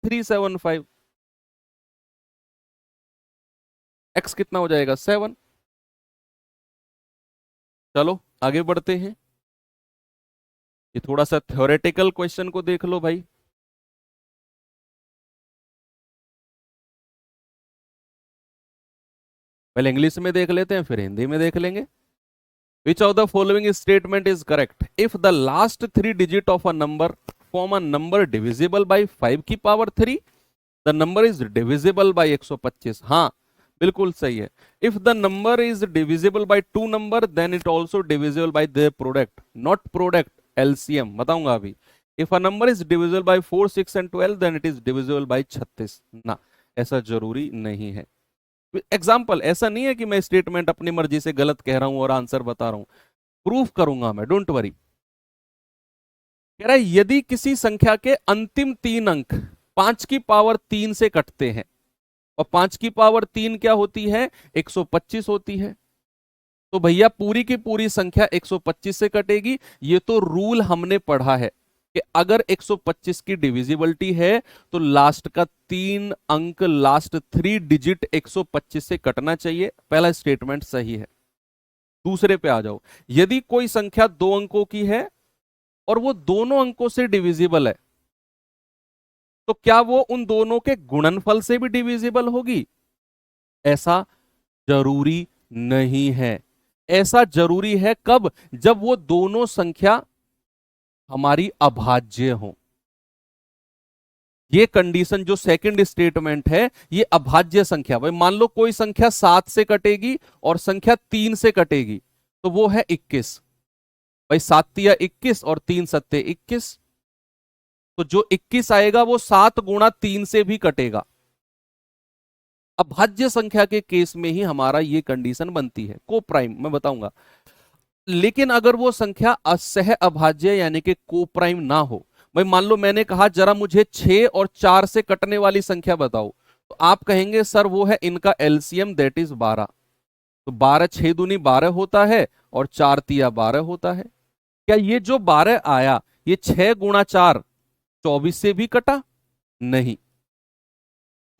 375। x कितना हो जाएगा, 7। चलो आगे बढ़ते हैं। ये थोड़ा सा थ्योरेटिकल क्वेश्चन को देख लो भाई। पहले इंग्लिश में देख लेते हैं, फिर हिंदी में देख लेंगे। Which of the following statement is correct if the last 3 digit of a number form a number divisible by 5 की power 3, the number is divisible by 125। हाँ बिल्कुल सही है। If the number is divisible by 2 number then it also divisible by the product, not product, LCM बताऊंगा अभी। If a number is divisible by 4, 6 and 12 then it is divisible by 36 ना, ऐसा जरूरी नहीं है। एग्जाम्पल, ऐसा नहीं है कि मैं स्टेटमेंट अपनी मर्जी से गलत कह रहा हूं और आंसर बता रहा हूं, प्रूफ करूंगा मैं, डोंट वरी। कह रहा है यदि किसी संख्या के अंतिम 3 अंक 5 की पावर 3 से कटते हैं, और 5 की पावर 3 क्या होती है, 125 होती है, तो भैया पूरी की पूरी संख्या 125 से कटेगी। ये तो रूल हमने पढ़ा है कि अगर 125 की डिविजिबिलिटी है तो लास्ट का 3 अंक, लास्ट 3 डिजिट 125 से कटना चाहिए। पहला स्टेटमेंट सही है। दूसरे पे आ जाओ, यदि कोई संख्या 2 अंकों की है और वो दोनों अंकों से डिविजिबल है, तो क्या वो उन दोनों के गुणनफल से भी डिविजिबल होगी? ऐसा जरूरी नहीं है। ऐसा जरूरी है कब? जब वो दोनों संख्या हमारी अभाज्य हो। ये कंडीशन जो सेकंड स्टेटमेंट है, ये अभाज्य संख्या, भाई मान लो कोई संख्या 7 से कटेगी और संख्या 3 से कटेगी, तो वो है 21। भाई 7 तिया 21 और 3 सत्ते 21, तो जो 21 आएगा वो 7 गुणा 3 से भी कटेगा। अभाज्य संख्या के केस में ही हमारा ये कंडीशन बनती है, को प्राइम मैं बताऊंगा। लेकिन अगर वो संख्या असह अभाज्य यानी कि को प्राइम ना हो, भाई मान लो मैंने कहा जरा मुझे 6 और 4 से कटने वाली संख्या बताओ, तो आप कहेंगे सर वो है इनका एलसीएम दैट इज 12। तो 12 6 दूनी 12 होता है और 4 तिया 12 होता है। क्या ये जो 12 आया ये 6 गुणा 4 24 से भी कटा? नहीं।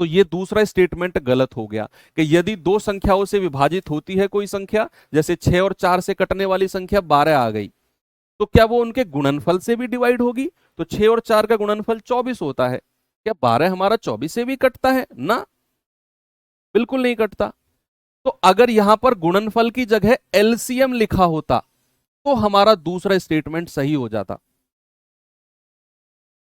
तो ये दूसरा स्टेटमेंट गलत हो गया कि यदि दो संख्याओं से विभाजित होती है कोई संख्या, जैसे 6 और 4 से कटने वाली संख्या 12 आ गई, तो क्या वो उनके गुणनफल से भी डिवाइड होगी? तो 6 और 4 का गुणनफल 24 होता है, क्या 12 हमारा 24 से भी कटता है ना? बिल्कुल नहीं कटता। तो अगर यहां पर गुणनफल की जगह एलसीएम लिखा होता तो हमारा दूसरा स्टेटमेंट सही हो जाता।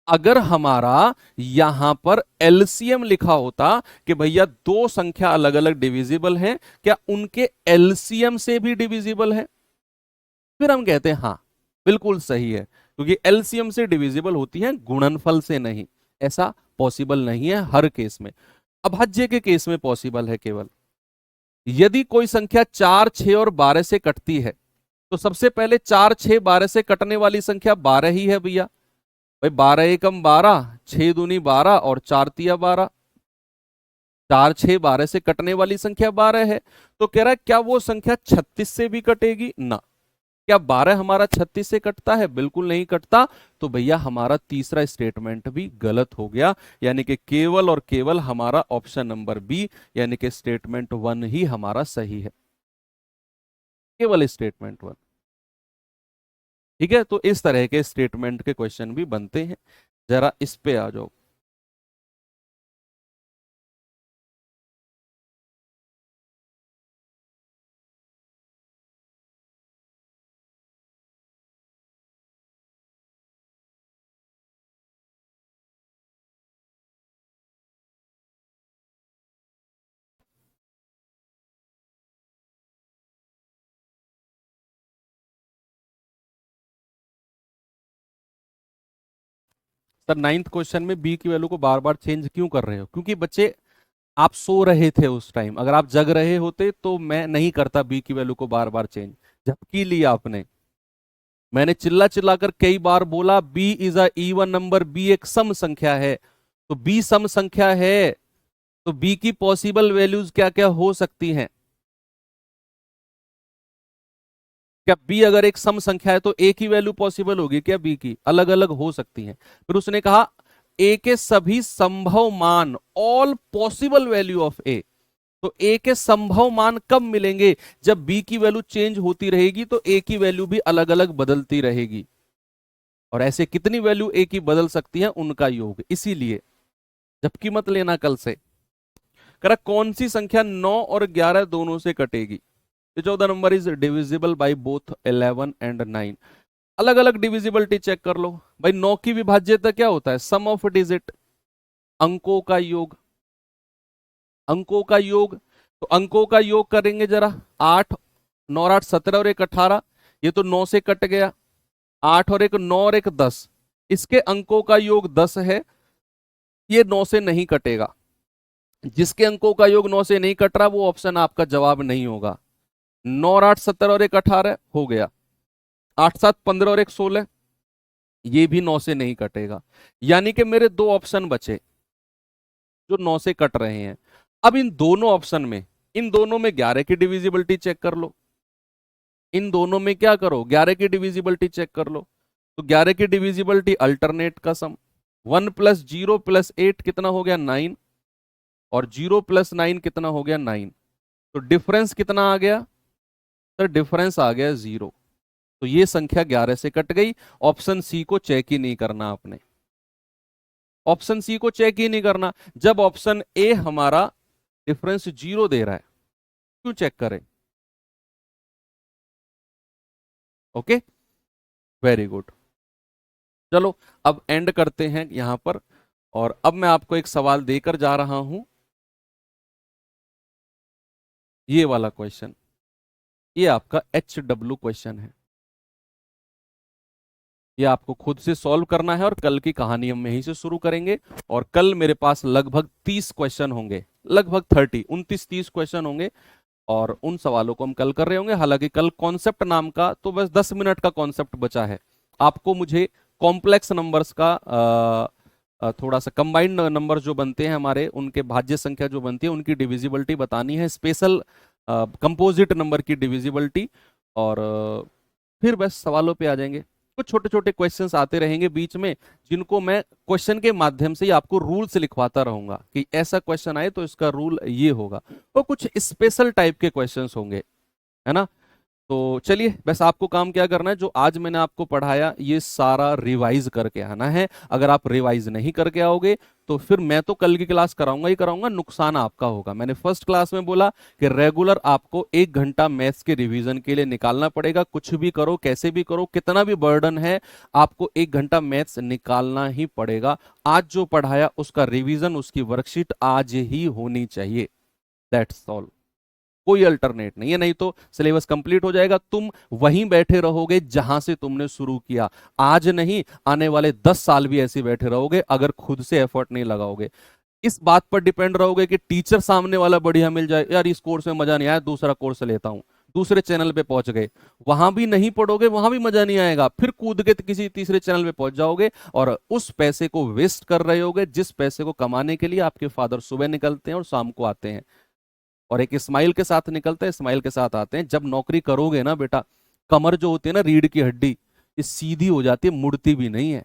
अगर हमारा यहां पर एलसीएम लिखा होता कि भैया दो संख्या अलग अलग डिविजिबल हैं, क्या उनके एलसीएम से भी डिविजिबल है, फिर हम कहते हैं हां बिल्कुल सही है, क्योंकि एलसीएम से डिविजिबल होती है, गुणनफल से नहीं। ऐसा पॉसिबल नहीं है हर केस में, अभाज्य के केस में पॉसिबल है केवल। यदि कोई संख्या 4, 6 और 12 से कटती है, तो सबसे पहले 4, 6, 12 से कटने वाली संख्या 12 ही है भैया। भाई 12 एकम 12, 6 दूनी 12 और 4 तिया 12, 4, 6, 12 से कटने वाली संख्या 12 है। तो कह रहा है क्या वो संख्या 36 से भी कटेगी ना? क्या 12 हमारा 36 से कटता है? बिल्कुल नहीं कटता। तो भैया हमारा तीसरा स्टेटमेंट भी गलत हो गया, यानी कि केवल और केवल हमारा ऑप्शन नंबर बी यानी कि स्टेटमेंट 1 ही हमारा सही है, केवल स्टेटमेंट 1। ठीक है, तो इस तरह के स्टेटमेंट के क्वेश्चन भी बनते हैं। जरा इस पे आ जाओ। सर 9th क्वेश्चन में बी की वैल्यू को बार बार चेंज क्यों कर रहे हो? क्योंकि बच्चे आप सो रहे थे उस टाइम, अगर आप जग रहे होते तो मैं नहीं करता बी की वैल्यू को बार बार चेंज। झपकी ली आपने, मैंने चिल्ला चिल्लाकर कई बार बोला B is a even number, B एक सम संख्या है, तो बी सम संख्या है। तो बी की पॉसिबल वैल्यूज क्या क्या हो सकती हैं? क्या बी अगर एक सम संख्या है तो ए की वैल्यू पॉसिबल होगी क्या? बी की अलग अलग हो सकती हैं। फिर उसने कहा ए के सभी संभव मान, ऑल पॉसिबल वैल्यू ऑफ ए। तो ए के संभव मान कब मिलेंगे? जब बी की वैल्यू चेंज होती रहेगी तो ए की वैल्यू भी अलग अलग बदलती रहेगी। और ऐसे कितनी वैल्यू ए की बदल सकती है, उनका योग। इसीलिए जबकि मत लेना कल से। करा कौन सी संख्या 9 और 11 दोनों से कटेगी? तो 14 number is divisible by both 11 and 9। अलग अलग डिविजिबिलिटी चेक कर लो भाई। 9 की विभाज्यता क्या होता है? सम ऑफ डिजिट, अंकों का योग। अंकों का योग, तो अंकों का योग करेंगे जरा। 8 9 और 8 17 और 1 18। ये तो 9 से कट गया। 8 और 1 9 और 1 10। इसके अंकों का योग 10 है, ये 9 से नहीं कटेगा। जिसके अंकों का योग 9 से नहीं कट रहा वो ऑप्शन आपका जवाब नहीं होगा। 9 और 8 17 और 1 18 हो गया। 8 7 15 और 1 16, ये भी 9 से नहीं कटेगा। यानी कि मेरे दो ऑप्शन बचे जो 9 से कट रहे हैं। अब इन दोनों ऑप्शन में, इन दोनों में 11 की डिविजिबिलिटी चेक कर लो। इन दोनों में क्या करो? 11 की डिविजिबिलिटी चेक कर लो। तो 11 की डिविजिबिलिटी अल्टरनेट का सम। 1 + 0 + 8 कितना हो गया? 9। और 0 + 9 कितना हो गया? 9। तो डिफरेंस कितना आ गया सर? डिफरेंस आ गया 0। तो ये संख्या 11 से कट गई। ऑप्शन सी को चेक ही नहीं करना आपने। ऑप्शन सी को चेक ही नहीं करना। जब ऑप्शन ए हमारा डिफरेंस 0 दे रहा है, क्यों चेक करें? Okay, very good. चलो अब एंड करते हैं यहां पर। और अब मैं आपको एक सवाल देकर जा रहा हूं, ये वाला क्वेश्चन। ये आपका HW क्वेश्चन है। ये आपको खुद से सॉल्व करना है और कल की कहानी हम यहीं से शुरू करेंगे। और कल मेरे पास लगभग 30 क्वेश्चन होंगे, लगभग 30 29 30 क्वेश्चन होंगे। और उन सवालों को हम कल कर रहे होंगे। हालांकि कल कॉन्सेप्ट नाम का तो बस 10 मिनट का कॉन्सेप्ट बचा है। आपको मुझे कॉम्प्लेक्स नंबर्स का थोड़ा सा कंबाइंड नंबर जो बनते हैं हमारे, उनके भाज्य संख्या जो बनती है उनकी डिविजिबिलिटी बतानी है, स्पेशल कंपोजिट नंबर की डिविजिबिलिटी। और फिर बस सवालों पे आ जाएंगे। कुछ छोटे छोटे क्वेश्चंस आते रहेंगे बीच में, जिनको मैं क्वेश्चन के माध्यम से ही आपको रूल्स लिखवाता रहूंगा कि ऐसा क्वेश्चन आए तो इसका रूल ये होगा। तो कुछ स्पेशल टाइप के क्वेश्चंस होंगे, है ना। तो चलिए, बस आपको काम क्या करना है, जो आज मैंने आपको पढ़ाया ये सारा रिवाइज करके आना है। अगर आप रिवाइज नहीं करके आओगे तो फिर मैं तो कल की क्लास कराऊंगा ही कराऊंगा, नुकसान आपका होगा। मैंने फर्स्ट क्लास में बोला कि रेगुलर आपको 1 घंटा मैथ्स के रिवीजन के लिए निकालना पड़ेगा। कुछ भी करो, कैसे भी करो, कितना भी बर्डन है, आपको 1 घंटा मैथ्स निकालना ही पड़ेगा। आज जो पढ़ाया उसका रिवीजन, उसकी वर्कशीट आज ही होनी चाहिए। दैट्स ऑल, कोई अल्टरनेट नहीं है। नहीं तो सिलेबस कंप्लीट हो जाएगा, तुम वहीं बैठे रहोगे जहां से तुमने शुरू किया। आज नहीं, आने वाले 10 साल भी ऐसे बैठे रहोगे अगर खुद से एफर्ट नहीं लगाओगे। इस बात पर डिपेंड रहोगे कि टीचर सामने वाला बढ़िया मिल जाए, यार इस कोर्स में मजा नहीं आया, दूसरा कोर्स लेता हूं। दूसरे चैनल पे पहुंच गए, वहां भी नहीं पढ़ोगे, वहां भी मजा नहीं आएगा, फिर कूद के किसी तीसरे चैनल पे पहुंच जाओगे और उस पैसे को वेस्ट कर रहे होगे, जिस पैसे को कमाने के लिए आपके फादर सुबह निकलते हैं और शाम को आते हैं। और एक स्माइल के साथ निकलते हैं, स्माइल के साथ आते हैं। जब नौकरी करोगे ना बेटा, कमर जो होती है ना, रीढ़ की हड्डी, ये सीधी हो जाती है, मुड़ती भी नहीं है।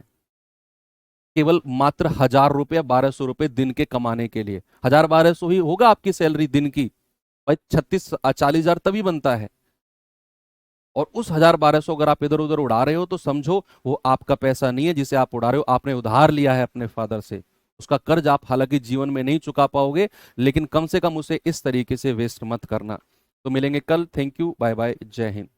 केवल मात्र 1000 रुपया 1200 रुपये दिन के कमाने के लिए, 1000 1200 ही होगा आपकी सैलरी दिन की। भाई 36 40 हजार तभी बनता है। और उस 1000 1200 अगर आप इधर उधर उड़ा रहे हो तो समझो वो आपका पैसा नहीं है जिसे आप उड़ा रहे हो, आपने उधार लिया है अपने फादर से। उसका कर्ज आप हालांकि जीवन में नहीं चुका पाओगे, लेकिन कम से कम उसे इस तरीके से वेस्ट मत करना। तो मिलेंगे कल। थैंक यू, बाय बाय, जय हिंद।